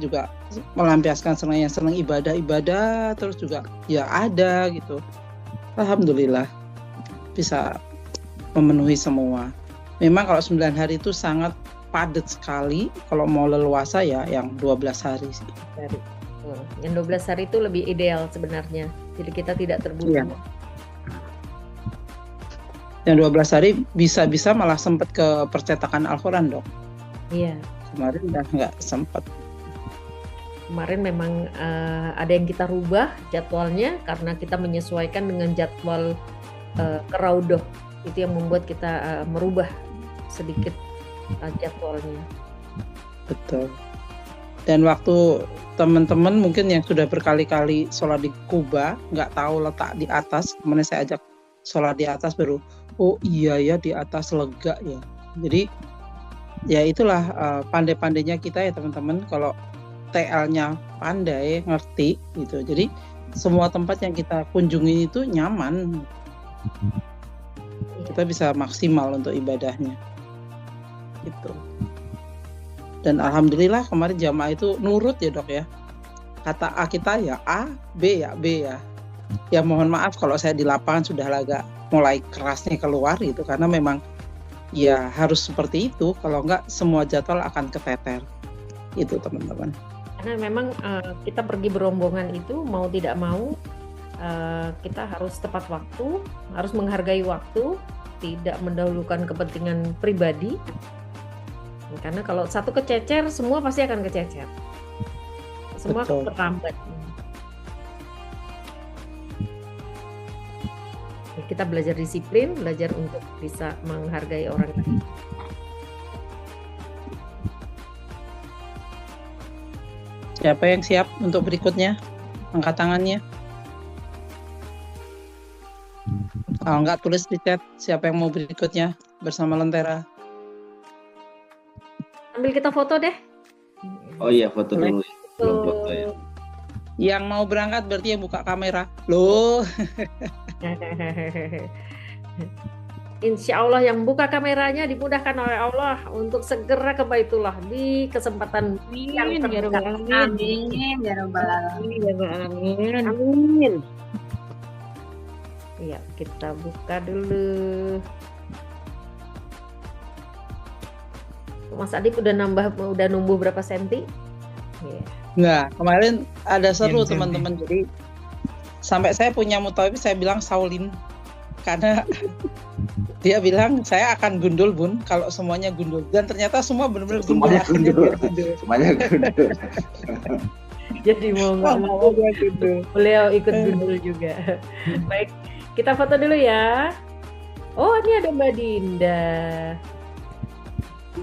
melampiaskan senangnya, senang ibadah, terus juga ya ada gitu. Alhamdulillah bisa memenuhi semua. Memang kalau 9 hari itu sangat padat sekali. Kalau mau leluasa ya yang 12 hari sih. Yang 12 hari itu lebih ideal sebenarnya. Jadi kita tidak terburu-buru. Iya. Yang 12 hari bisa malah sempat ke percetakan Al-Quran dok. Iya. Kemarin udah nggak sempat. Kemarin memang ada yang kita rubah jadwalnya karena kita menyesuaikan dengan jadwal Keraudoh. Itu yang membuat kita merubah sedikit jadwalnya. Betul. Dan waktu teman-teman mungkin yang sudah berkali-kali sholat di Kuba nggak tahu letak di atas, kemudian saya ajak sholat di atas baru oh iya ya di atas lega ya. Jadi ya itulah pandai-pandainya kita ya teman-teman, kalau TL-nya pandai ngerti gitu. Jadi semua tempat yang kita kunjungi itu nyaman, kita bisa maksimal untuk ibadahnya gitu. Dan alhamdulillah kemarin jamaah itu nurut ya dok ya. Kata A kita ya A, B ya B ya. Ya mohon maaf kalau saya di lapangan sudah agak mulai kerasnya keluar gitu, karena memang ya harus seperti itu. Kalau enggak semua jadwal akan keteter. Itu teman-teman. Karena memang kita pergi berombongan itu mau tidak mau kita harus tepat waktu, harus menghargai waktu, tidak mendahulukan kepentingan pribadi. Karena kalau satu kececer, semua pasti akan kececer. Semua akan terlambat. Kita belajar disiplin, belajar untuk bisa menghargai orang lain. Siapa yang siap untuk berikutnya? Angkat tangannya. Kalau enggak tulis di chat siapa yang mau berikutnya bersama Lentera. Ambil kita foto deh. Oh iya foto dulu. Belum foto ya. Yang mau berangkat berarti yang buka kamera. Loh. Insya Allah yang buka kameranya dimudahkan oleh Allah untuk segera ke Baitullah di kesempatan yang terdekat. Amin ya rabbal alamin. Amin. Iya, kita buka dulu. Mas Adib udah numbuh berapa senti? Yeah. Nggak, kemarin ada seru teman-teman. Jadi sampai saya punya mutawif saya bilang Saulin, karena dia bilang saya akan gundul bun kalau semuanya gundul, dan ternyata semua benar-benar gundul. Semuanya gundul. Jadi mau nggak mau beliau ikut gundul juga. Baik, kita foto dulu ya. Oh ini ada Mbak Dinda.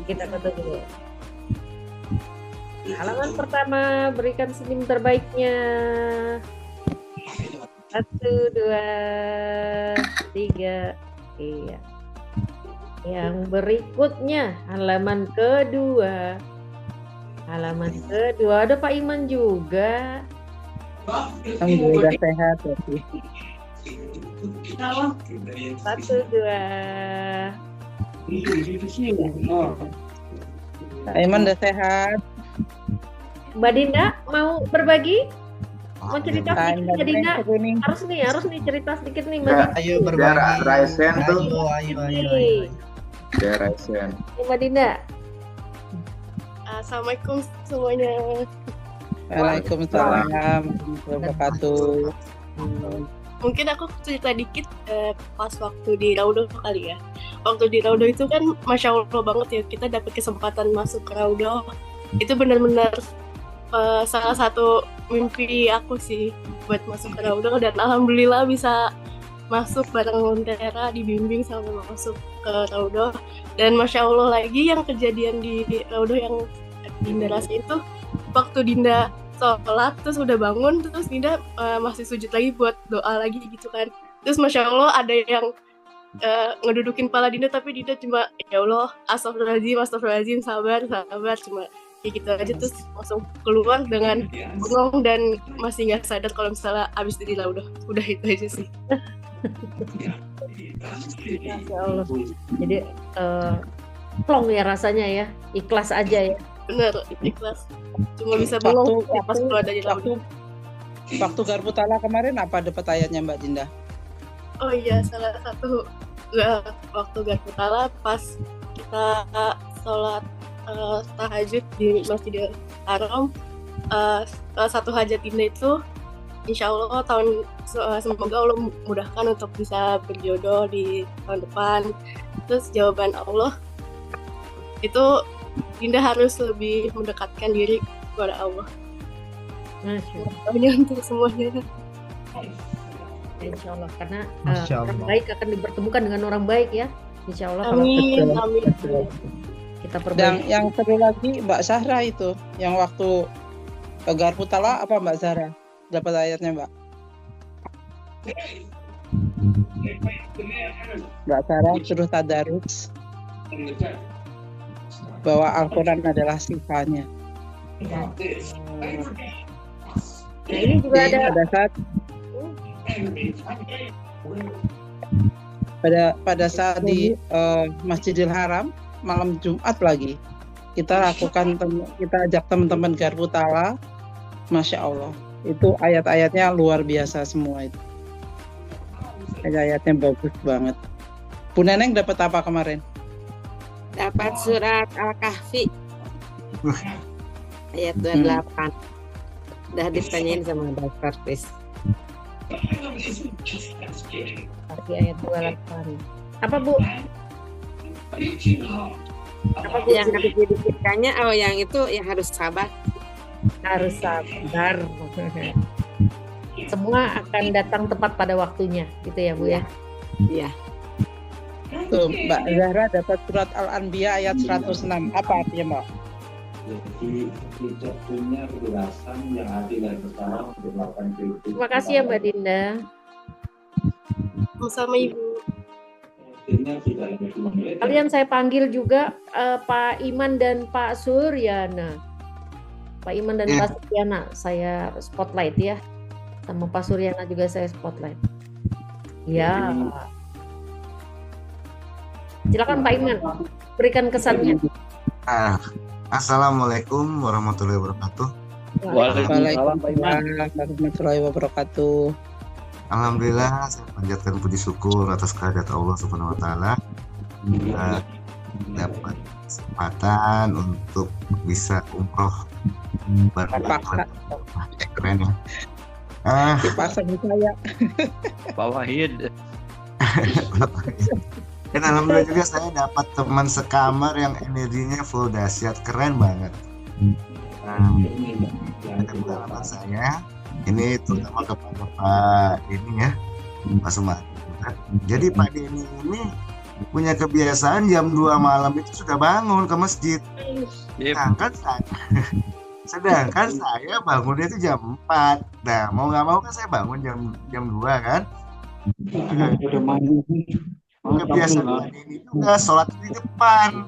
Kita foto dulu. Halaman pertama, berikan senyum terbaiknya. 1, 2, 3. Iya. Yang berikutnya halaman kedua. Halaman kedua ada Pak Iman juga. Alhamdulillah sehat ya. 1, 2. Pak Iman udah sehat. Mbak Dinda mau berbagi? Mau cerita sedikit Mbak Dina? Harus nih cerita sedikit nih Mbak Ya, Dina. Ayo berbagi. Raisen tuh. Ayo. Daerah Raisen. Mbak Dina. Assalamualaikum semuanya. Waalaikumsalam warahmatullahi wabarakatuh. Mungkin aku cerita dikit pas waktu di Raudoh kali ya. Waktu di Raudoh itu kan Masya Allah banget ya, kita dapat kesempatan masuk ke Raudoh. Itu benar-benar salah satu mimpi aku sih buat masuk ke Raudoh, dan alhamdulillah bisa masuk bareng Lentera, dibimbing sampai masuk ke Raudoh. Dan Masya Allah lagi yang kejadian di Raudoh yang Dinda rasain itu, waktu Dinda sholat terus udah bangun, terus Dinda masih sujud lagi buat doa lagi gitu kan. Terus Masya Allah ada yang ngedudukin kepala Dinda, tapi Dinda cuma ya Allah astagfirullahaladzim, sabar, cuma kayak gitu aja. Terus langsung keluar dengan bengong dan masih nggak sadar kalau misalnya abis dari udah itu aja sih. Masya Allah. Jadi plong ya rasanya ya, ikhlas aja ya. Bener, ikhlas. Cuma bisa bengong pas keluar dari Raudoh. Waktu Garpu Tala kemarin apa dapat ayatnya Mbak Dinda? Oh iya, salah satu waktu Garpu Tala pas kita sholat tahajud di Masjidil Haram, satu hajat Dinda itu insya Allah semoga Allah mudahkan untuk bisa berjodoh di tahun depan. Terus jawaban Allah itu Dinda harus lebih mendekatkan diri kepada Allah. Hanya untuk semuanya. Insya Allah, karena orang baik akan dipertemukan dengan orang baik ya. Insya Allah. Amin. Kita perbaiki. Dan yang seru lagi Mbak Zahra itu, yang waktu ke Garpu Tala apa Mbak Zahra dapat ayatnya Mbak? Mbak Zahra suruh tadarus bahwa Al-Quran adalah sifatnya. Nah, ini juga ada pada saat di Masjidil Haram malam Jumat lagi kita ajak teman-teman Garpu Tala. Masya Allah, itu ayat-ayatnya luar biasa semua itu. Ayat-ayatnya bagus banget. Bu Neneng dapat apa kemarin? Dapat surat Al-Kahfi ayat 28. Udah ditanyain sama Dokter Chris. Tapi ayat 28. Apa Bu? Apa Bu yang dipikirkannya? Oh, yang itu yang harus sabar. Harus sabar. Semua akan datang tepat pada waktunya, gitu ya Bu ya? Iya. Tuh, Mbak Zahra dapat surat Al-Anbiya ayat 106. Apa artinya Mbak? Jadi tidak punya kejelasan yang adil dan bersalah untuk melakukan itu. Terima kasih ya Mbak Dinda. Sama Ibu. Kalian saya panggil juga Pak Iman dan Pak Suryana. Pak Iman dan Pak Suryana saya spotlight ya. Sama Pak Suryana juga saya spotlight. Ya. Silakan Pak Iman, berikan kesannya. Assalamualaikum warahmatullahi wabarakatuh. Waalaikumsalam warahmatullahi wabarakatuh. Alhamdulillah, saya panjatkan puji syukur atas kehadirat Allah Subhanahu wa taala. Kita dapat kesempatan untuk bisa umroh bareng. Keren ya. Dipaksa saya. Pak Wahid. Dan alhamdulillah juga saya dapat teman sekamar yang energinya full dahsyat, keren banget. Ada pengalaman saya ini terutama kepada Pak Denny ya, Pak Sumat. Jadi Pak Denny ini punya kebiasaan jam 2 malam itu sudah bangun ke masjid. Sedangkan saya bangunnya itu jam 4. Nah, mau nggak mau kan saya bangun jam 2 kan. Kebiasaan Pak Denny juga sholat di depan.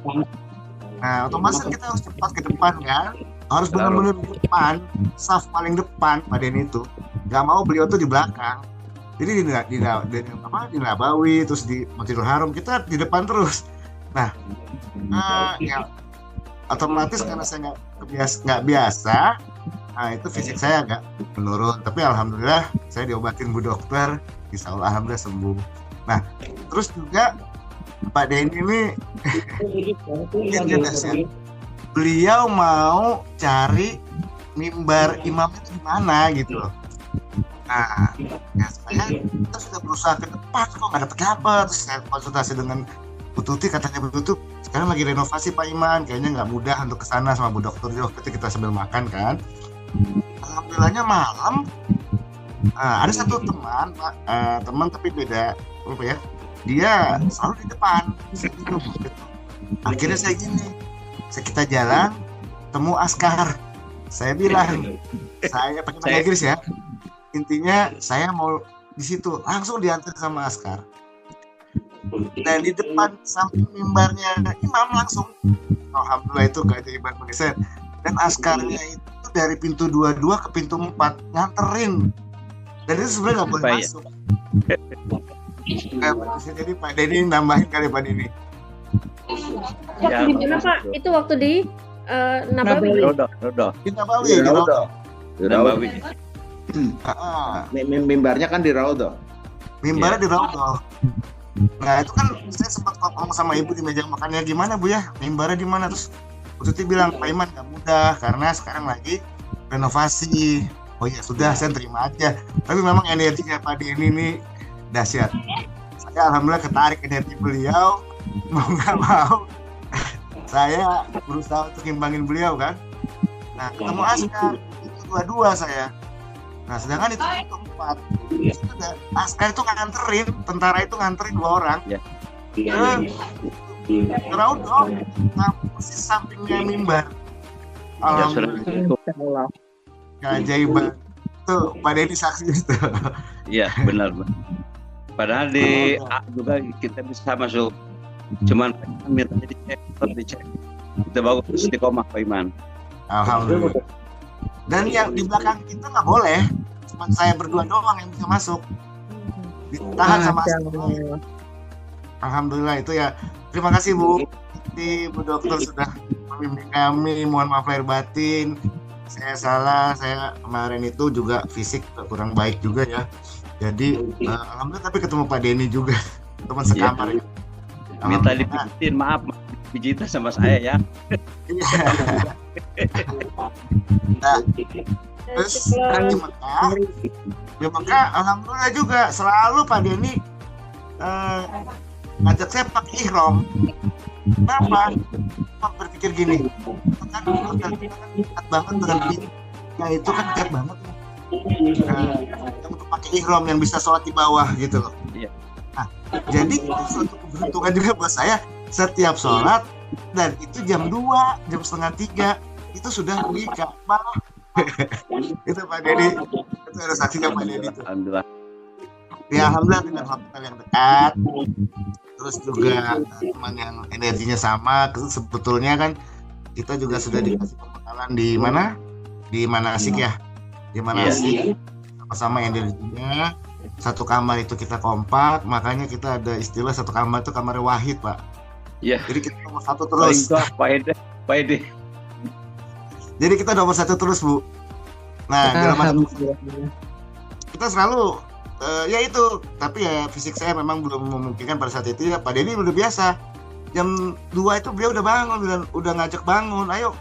Nah, otomatis kita harus cepat ke depan kan. Harus benar-benar di depan, saf paling depan Pak Denny itu. Gak mau beliau tuh di belakang. Jadi di Nabawi, terus di Masjidil Haram kita di depan terus. Nah, ya otomatis karena saya nggak biasa, Nah itu fisik saya agak menurun, tapi alhamdulillah saya diobatin Bu Dokter, insya Allah alhamdulillah sembuh. Nah terus juga Pak Denny ini beliau mau cari mimbar imam itu di mana gitu loh. Nah ya kita sudah berusaha ke depan kok nggak dapet. Terus saya konsultasi dengan Bu Tuti, katanya Bu Tuti sekarang lagi renovasi Pak Iman, kayaknya nggak mudah untuk kesana sama Bu Dokter. Jadi waktu itu kita sambil makan kan, alhamdulillahnya malam ada satu teman Pak, teman tapi beda apa ya, dia selalu di depan. Saya bingung gitu. Akhirnya saya gini, kita jalan temu Askar, saya bilang saya pakai bahasa Inggris ya, intinya saya mau di situ, langsung diantar sama Askar. Dan di depan samping mimbarnya imam langsung, alhamdulillah itu keajaiban bagi saya. Dan Askarnya itu dari pintu 22 ke pintu 4 nganterin, dan itu sebenarnya nggak boleh masuk. Jadi Pak Denny nambahin kali Pak Denny. Waktu di mana Pak? Itu waktu di Nabawi. Di Nabawi. Mimbarnya kan di Raudhah. Mimbarnya di Raudhah. Nah itu kan saya sempat ngomong sama ibu di meja makannya, gimana Bu ya mimbarnya di mana? Terus Bu Tuti bilang Pak Iman nggak mudah karena sekarang lagi renovasi. Oh ya sudah, saya terima aja. Tapi memang energinya Pak Denny ini dahsyat. Saya alhamdulillah ketarik energi beliau, mau nggak mau saya berusaha untuk ngimbangin beliau kan. Nah ketemu Askar itu 22 saya. Nah sedangkan itu 4. Askar itu nganterin, tentara itu nganterin 2 orang. Raudhah, persis sampingnya mimbar. Alhamdulillah. Keajaiban. Tuh Pak Denny saksi itu. Iya benar. Padahal di A juga kita bisa masuk. Cuman mintanya dicek. Kita bagus istiqomah Pak Iman. Alhamdulillah. Dan yang di belakang kita nggak boleh. Cuma saya berdua doang yang bisa masuk. Ditahan sama Askar. Alhamdulillah itu ya. Terima kasih Bu Dokter sudah memimpin kami. Mohon maaf lahir batin. Saya salah, saya kemarin itu juga fisik kurang baik juga ya. Jadi alhamdulillah tapi ketemu Pak Denny juga, teman sekamar ya. Minta dipijitin, maaf pijitin sama saya ya. Nah, terus di Mekah alhamdulillah juga selalu Pak Denny ngajak saya pakai ihram. Kenapa? Pak berpikir gini, kan hotel kita kan dekat banget dengan pintunya itu kan dekat banget. Untuk pakai ihram yang bisa sholat di bawah gitu loh. Nah, jadi itu suatu keberuntungan juga buat saya. Setiap sholat dan itu jam 2, jam setengah 3 itu sudah di Ka'bah. Itu Pak Denny, itu ada saksinya Pak Denny itu. Alhamdulillah. Ya alhamdulillah dengan hotel yang dekat. Terus juga teman yang energinya sama. Sebetulnya kan kita juga sudah dikasih pembekalan di mana? Di Manasik ya. Di Manasik sama-sama energinya. Satu kamar itu kita kompak, makanya kita ada istilah satu kamar itu kamar wahid Pak. Iya. Jadi kita nomor 1 terus. Pak Ede. Jadi kita nomor 1 terus Bu. Nah dalam kita selalu ya itu, tapi ya fisik saya memang belum memungkinkan pada saat itu ya. Pak Denny udah biasa. Jam 2 itu beliau udah bangun, udah ngajak bangun, ayo,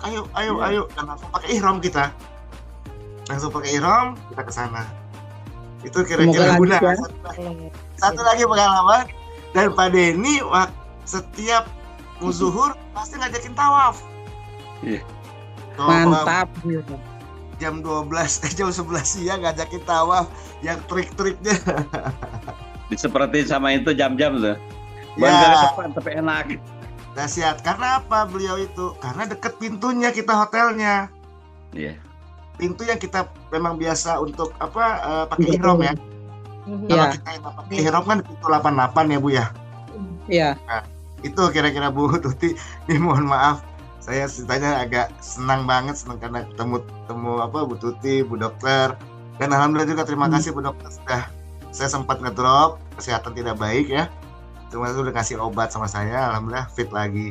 dan langsung pakai ihram kita. Langsung pakai ihram, kita ke sana. Itu kira-kira guna. Satu lagi pengalaman, dan Pak Denny setiap zuhur pasti ngajakin tawaf. Iya. Mantap. Jam 11 siang ngajakin tawaf yang trik-triknya. Diseperti sama itu jam-jam tuh. Bukan Ya. dari sopan tapi enak. Dahsyat. Karena apa beliau itu? Karena deket pintunya kita hotelnya. Iya. Pintu yang kita memang biasa untuk pakai ihram ya. Kalau kita yang pakai ihram kan pintu 88 ya Bu ya. Iya. Nah, itu kira-kira Bu Tuti. Ini mohon maaf. Saya ceritanya agak senang karena ketemu Bu Tuti, Bu Dokter. Dan alhamdulillah juga terima kasih Bu Dokter saya sempat ngedrop, kesehatan tidak baik ya. Cuma udah kasih obat sama saya, alhamdulillah fit lagi.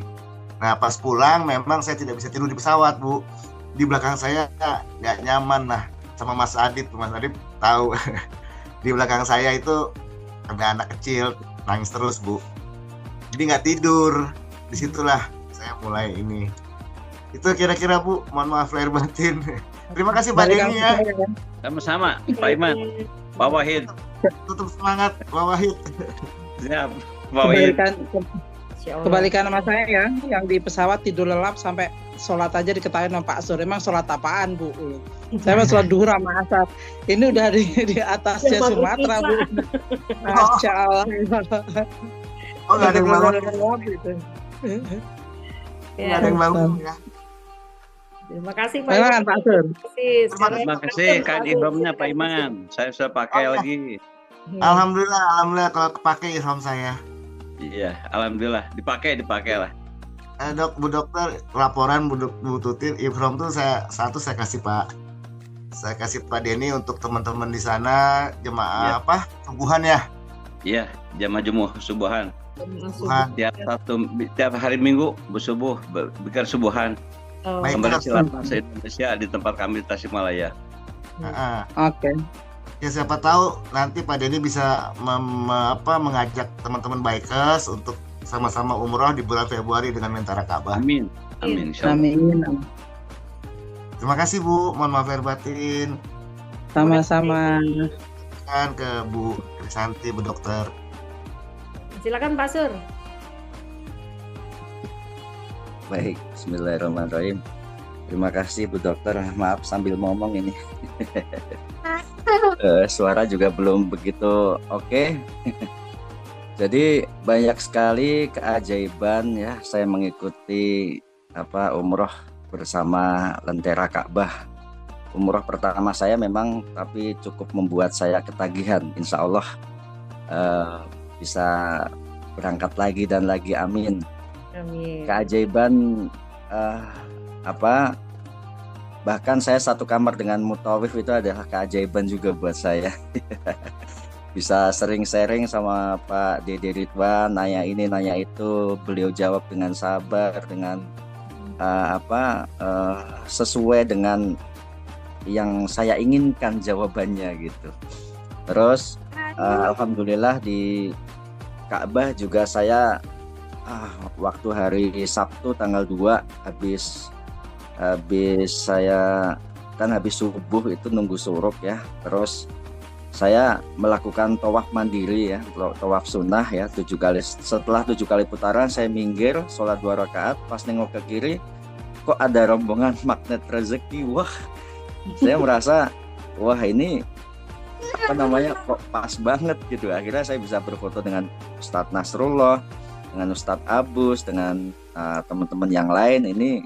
Nah pas pulang memang saya tidak bisa tidur di pesawat Bu. di belakang saya nggak nyaman. Nah, sama Mas Adit tahu di belakang saya itu ada anak kecil nangis terus, Bu. Jadi nggak tidur. Disitulah saya mulai ini. Itu kira-kira, Bu. Mohon maaf lahir batin. Terima kasih Pak Denny ya. Sama-sama, Pak Iman, Pak Wahid. Tutup semangat, Pak Wahid. Siap, Pak Wahid. Kebalikan sama saya ya, yang di pesawat tidur lelap sampai sholat aja diketahui sama Pak Sur. Emang sholat apaan, Bu? Saya mah sholat duhur sama asar. Ini udah di atasnya Sumatera, Bu. Masya Allah. Oh, nggak ada yang bangun. Gitu. Nggak ada yang bangun ya. Terima kasih Pak Iman. Pak Sur. Terima kasih kain ihramnya Pak Iman. Saya sudah pakai lagi. Alhamdulillah kalau kepake ihram saya. Iya, alhamdulillah dipakai lah. Bu dokter, laporan Bu Tutin ihram tuh saya kasih Pak Denny untuk teman-teman di sana jemaah subuhan ya. Iya, jamaah jumuh subuhan. Tiap hari Minggu bersubuh, bikin subuhan. Kembali silakan se Indonesia di tempat kami di Tasikmalaya. Oke. Ya siapa tahu nanti Pak Denny bisa mengajak teman-teman bikers untuk sama-sama umroh di bulan Februari dengan Lentera Ka'bah. Amin. Insyaallah. Amin. Terima kasih Bu, mohon maaf lahir batin. Sama-sama. Kan ke Bu Krisanti, Bu Dokter. Silakan Pak Sur. Baik, bismillahirrahmanirrahim. Terima kasih Bu Dokter, maaf sambil ngomong ini. Suara juga belum begitu oke. Jadi banyak sekali keajaiban ya saya mengikuti umroh bersama Lentera Ka'bah. Umroh pertama saya memang tapi cukup membuat saya ketagihan. Insya Allah bisa berangkat lagi dan lagi, amin. Amin. Keajaiban bahkan saya satu kamar dengan mutawif itu adalah keajaiban juga buat saya. Bisa sering sharing sama Pak Dede Ridwan, nanya ini nanya itu, beliau jawab dengan sabar, dengan sesuai dengan yang saya inginkan jawabannya gitu. Terus alhamdulillah di Ka'bah juga saya waktu hari Sabtu tanggal 2 habis saya kan habis subuh itu nunggu suruk ya. Terus saya melakukan tawaf mandiri ya, tawaf sunnah ya 7 kali. Setelah 7 kali putaran saya minggir, sholat 2 rakaat, pas nengok ke kiri kok ada rombongan magnet rezeki. Wah, saya merasa wah ini kok pas banget gitu. Akhirnya saya bisa berfoto dengan Ustadz Nasrullah, dengan Ustadz Abus, dengan teman-teman yang lain. Ini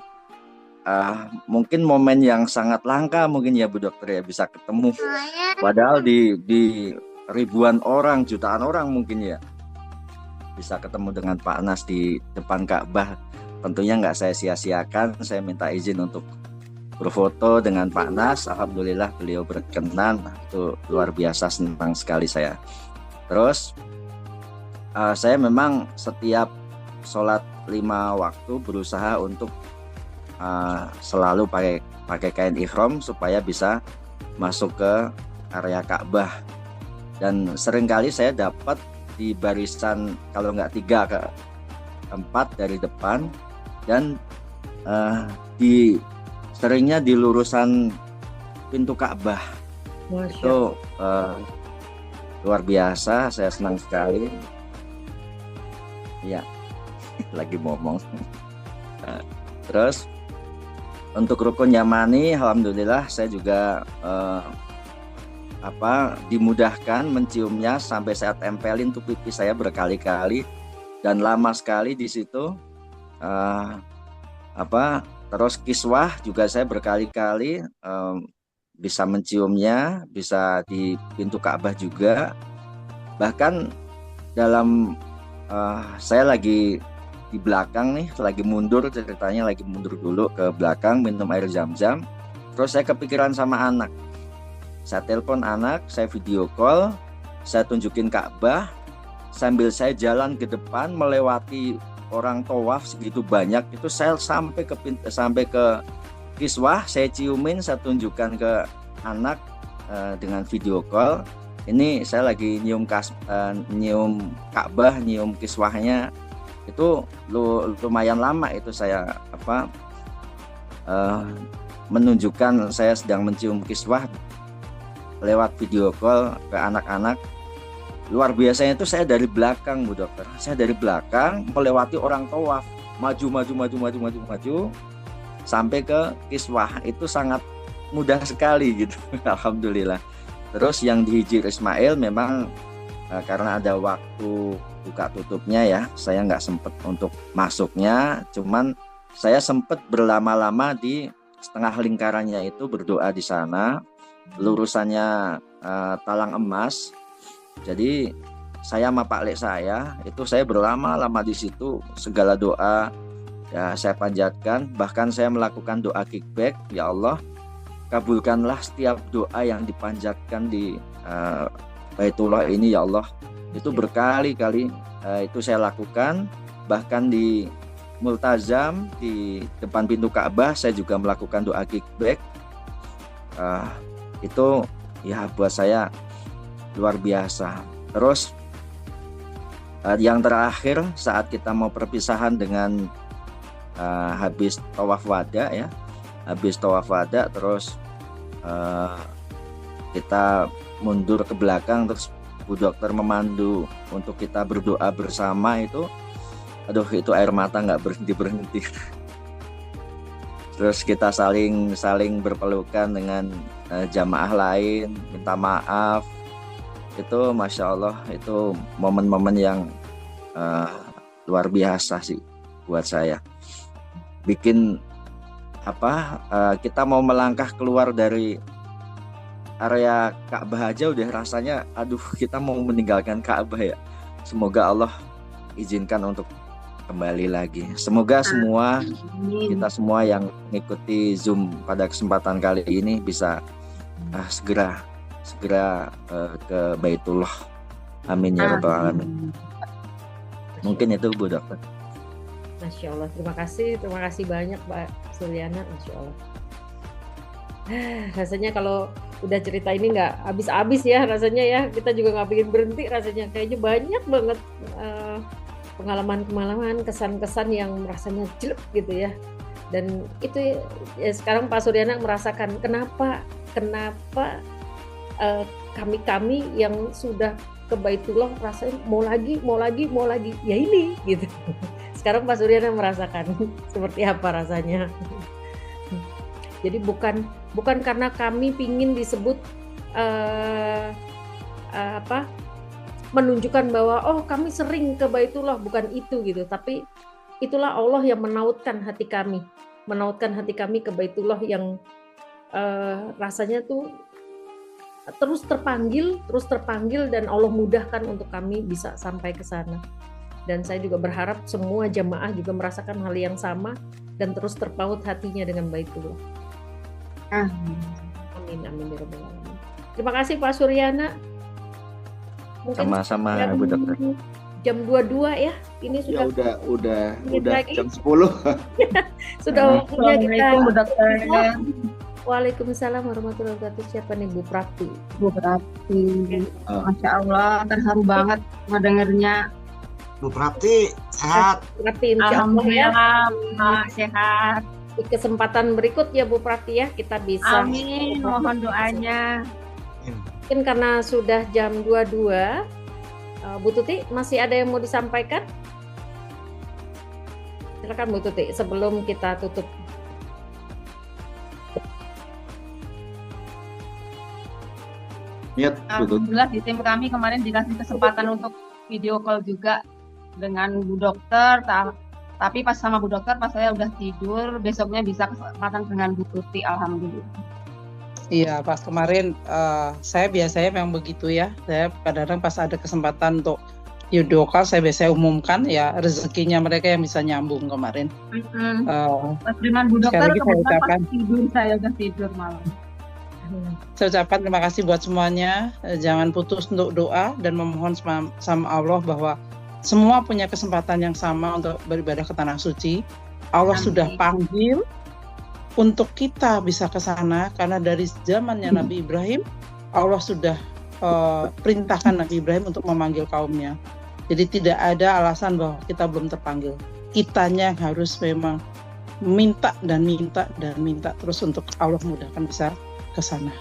mungkin momen yang sangat langka mungkin ya Bu Dokter ya, bisa ketemu. Padahal di ribuan orang, jutaan orang mungkin ya, bisa ketemu dengan Pak Nas di depan Ka'bah. Tentunya nggak saya sia-siakan, saya minta izin untuk berfoto dengan Pak Nas. Alhamdulillah beliau berkenan. Itu luar biasa, senang sekali saya. Terus saya memang setiap sholat 5 waktu berusaha untuk selalu pakai kain ihram supaya bisa masuk ke area Ka'bah. Dan seringkali saya dapat di barisan kalau nggak 3 ke 4 dari depan, dan seringnya di lurusan pintu Ka'bah. Itu luar biasa, saya senang sekali. Ya, lagi ngomong. Terus untuk rukun Yamani, alhamdulillah saya juga dimudahkan menciumnya sampai saya tempelin tuh pipi saya berkali-kali dan lama sekali di situ. Terus kiswah juga saya berkali-kali bisa menciumnya, bisa di pintu Ka'bah juga. Bahkan dalam saya lagi di belakang nih, lagi mundur ceritanya, lagi mundur dulu ke belakang minum air zam-zam. Terus saya kepikiran sama anak. Saya telepon anak, saya video call, saya tunjukin Ka'bah sambil saya jalan ke depan melewati orang tawaf segitu banyak. Itu saya sampai ke kiswah, saya ciumin, saya tunjukkan ke anak dengan video call. Ini saya lagi nyium Ka'bah, nyium kiswahnya. Itu lumayan lama itu saya menunjukkan saya sedang mencium kiswah lewat video call ke anak-anak. Luar biasanya itu saya dari belakang, Bu Dokter. Saya dari belakang melewati orang tawaf, maju sampai ke kiswah. Itu sangat mudah sekali gitu. Alhamdulillah. Terus yang di Hijir Ismail memang karena ada waktu buka tutupnya ya, saya nggak sempet untuk masuknya. Cuman saya sempet berlama-lama di setengah lingkarannya itu, berdoa di sana. Lurusannya talang emas. Jadi saya sama Pak Lek saya itu saya berlama-lama di situ, segala doa ya saya panjatkan. Bahkan saya melakukan doa kickback, ya Allah kabulkanlah setiap doa yang dipanjatkan di Baitullah ini, ya Allah. Itu berkali-kali itu saya lakukan. Bahkan di Multazam di depan pintu Ka'bah saya juga melakukan doa kickback. Itu ya buat saya luar biasa. Terus yang terakhir saat kita mau perpisahan dengan habis tawaf wada ya, habis tawaf wada terus kita mundur ke belakang, terus Bu Dokter memandu untuk kita berdoa bersama. Itu aduh, itu air mata nggak berhenti. Terus kita saling berpelukan dengan jamaah lain, minta maaf. Itu Masya Allah, itu momen-momen yang luar biasa sih buat saya. Bikin kita mau melangkah keluar dari area Ka'bah aja udah rasanya aduh, kita mau meninggalkan Ka'bah ya. Semoga Allah izinkan untuk kembali lagi. Semoga kita semua yang mengikuti Zoom pada kesempatan kali ini bisa segera ke Baitullah. Amin ya rabbal alamin. Mungkin itu Bu Dokter. Masya Allah, terima kasih banyak Mbak Suryana. Masya Allah. Rasanya kalau udah cerita ini nggak habis-habis ya rasanya ya. Kita juga nggak bikin berhenti rasanya. Kayaknya banyak banget pengalaman-pengalaman, kesan-kesan yang rasanya jelek gitu ya. Dan itu ya, sekarang Pak Suryana merasakan kenapa kami yang sudah ke Baitullah rasanya mau lagi ya ini gitu. Sekarang Pak Suryana merasakan seperti apa rasanya. Jadi bukan karena kami pingin disebut menunjukkan bahwa kami sering ke Baitullah, bukan itu gitu. Tapi itulah Allah yang menautkan hati kami ke Baitullah yang rasanya tuh terus terpanggil dan Allah mudahkan untuk kami bisa sampai ke sana. Dan saya juga berharap semua jamaah juga merasakan hal yang sama dan terus terpaut hatinya dengan Baitullah. Amin ya rabbal alamin. Terima kasih Pak Suryana. Mungkin sama-sama Bu Dokter. Jam 22 ya. Ini sudah jam 10. Sudah waktunya kita. Bu Dokter. Waalaikumsalam warahmatullahi wabarakatuh. Siapa nih Bu Prati? Bu Prati. Masya Allah, terharu banget mendengarnya. Bu Prati sehat. Prati, Alhamdulillah sehat. Di kesempatan berikut ya Bu Prati ya kita bisa. Amin, mohon doanya. Mungkin karena sudah jam 22, Bu Tuti masih ada yang mau disampaikan? Silakan Bu Tuti sebelum kita tutup. Ya, Alhamdulillah di tim kami kemarin dikasih kesempatan untuk video call juga dengan Bu Dokter. Tapi pas sama Bu Dokter pas saya udah tidur, besoknya bisa kesempatan dengan Bu Tuti. Alhamdulillah. Iya, pas kemarin saya biasanya memang begitu ya. Saya kadang-kadang pas ada kesempatan untuk video call, saya biasanya umumkan ya rezekinya mereka yang bisa nyambung kemarin. Pas dengan Bu Dokter kebetulan pas tidur, saya udah tidur malam. Saya ucapkan terima kasih buat semuanya. Jangan putus untuk doa dan memohon sama Allah bahwa semua punya kesempatan yang sama untuk beribadah ke Tanah Suci. Allah sudah panggil untuk kita bisa ke sana, karena dari zamannya Nabi Ibrahim Allah sudah perintahkan Nabi Ibrahim untuk memanggil kaumnya. Jadi tidak ada alasan bahwa kita belum terpanggil. Kitanya harus memang minta terus untuk Allah mudahkan bisa ke sana.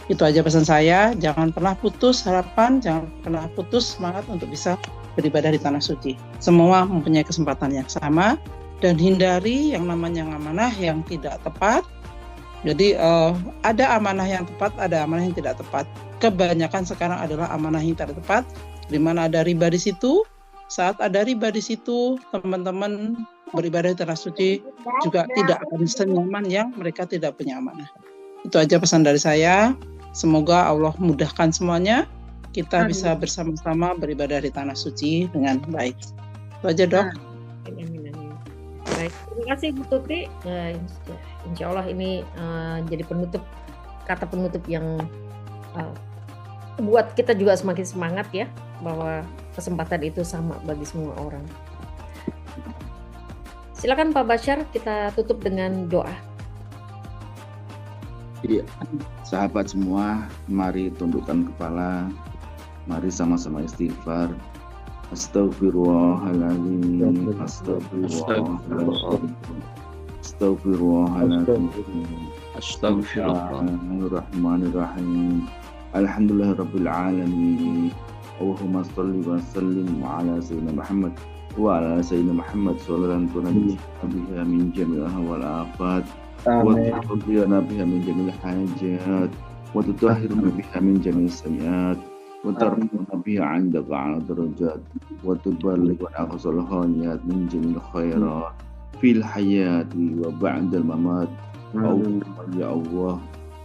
Itu aja pesan saya, jangan pernah putus harapan, jangan pernah putus semangat untuk bisa beribadah di tanah suci. Semua mempunyai kesempatan yang sama, dan hindari yang namanya amanah yang tidak tepat. Jadi ada amanah yang tepat, ada amanah yang tidak tepat. Kebanyakan sekarang adalah amanah yang tidak tepat, di mana ada riba di situ. Saat ada riba di situ, teman-teman beribadah di tanah suci juga tidak akan senyaman yang mereka tidak punya amanah. Itu aja pesan dari saya. Semoga Allah mudahkan semuanya. Kita bisa bersama-sama beribadah di tanah suci dengan baik. Itu aja, Dok. Amin. Baik, terima kasih Bu Tuti. Insya Allah ini jadi kata penutup yang buat kita juga semakin semangat ya, bahwa kesempatan itu sama bagi semua orang. Silakan Pak Basyar, kita tutup dengan doa. Iya, sahabat semua, mari tundukkan kepala, mari sama-sama istighfar. Astagfirullahaladzim, astagfirullahaladzim, astagfirullahaladzim, alhamdulillahirabbil alamin. Allahumma shalli wa sallim ala sayyidina Muhammad wa ala sayyidina Muhammad sallallahu alaihi wasallam min jami'il ahwal afat wa tuqina biha min jami'il hajat wa tutahhiruna biha min jami'is sayyi'at wa tarfa'una biha 'indaka 'ala darajat wa tuballighuna aqsal khayat min jami'il khairat fil hayati wa ba'dal mamat. Ya Allah,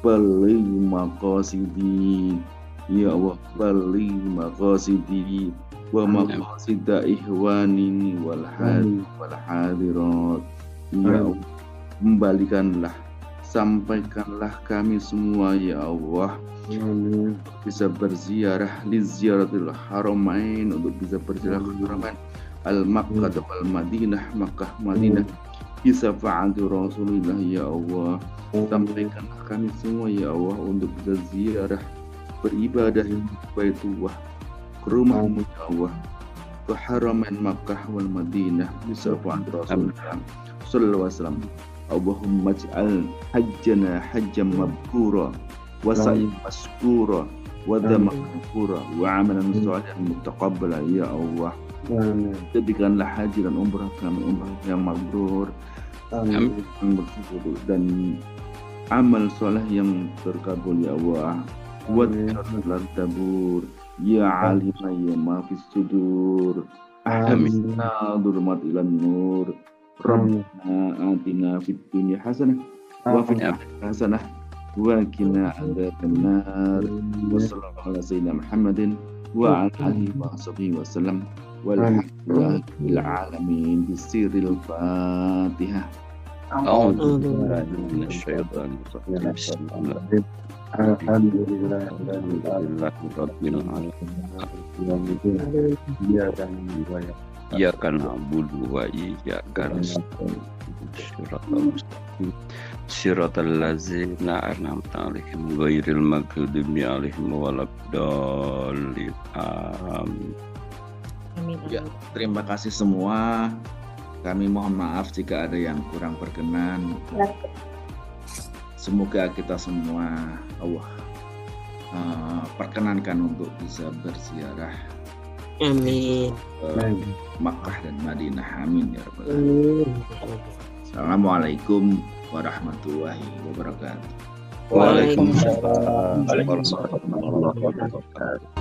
balligh maqasidi, ya Allah, balligh maqasidi wa maqasida ihwani wal hadirat. Ya Allah, kembalikanlah, sampaikanlah kami semua ya Allah, bisa berziarah li ziaratil haramain, untuk bisa berziarah ke haramain al-Makkah wal Madinah, Makkah Madinah, bisa fa'ati Rasulullah ya Allah. Sampaikanlah kami semua ya Allah untuk bisa ziarah, beribadah di Baitullah, ke rumahmu ya Allah, ke haramain Makkah wal Madinah, bisa fa'ati Rasulullah sallallahu alaihi wasallam. Allahumma ij'al hajjana hajjan mabkura wa sa'yan maskura wa dhaman maghfura wa 'amalan shalihan mutaqabbala ya Allah. Jadikanlah haji dan umrah kami umrah yang mabrur, yang bersyukur, dan amal soleh yang terkabul ya Allah. Buat lan tabur ya alima ya ma fis sudur, ahmina durmat ilan nur. Rabbana atina fid dunya hasanah wa fil akhirati hasanah wa qina adzabannar. Wa sallallahu ala sayyidina Muhammadin wa ala alihi wa sahbihi wasallam. Walhamdulillahil alamin. Bisiril Fatihah. A'udzu billahi minasyaitonir rajim. Bismillahirrahmanirrahim. Alhamdulillahirabbil alamin. Iyyaka na'budu wa iyyaka nasta'in. Shiratal ladzina an'amta 'alaihim ghairil maghdubi 'alaihim waladdallin. Amin. Ya, terima kasih semua. Kami mohon maaf jika ada yang kurang berkenan. Semoga kita semua Allah perkenankan untuk bisa berziarah. Amin. Makkah dan Madinah. Amin ya rabbal alamin. Assalamualaikum warahmatullahi wabarakatuh. Waalaikumsalam warahmatullahi wabarakatuh.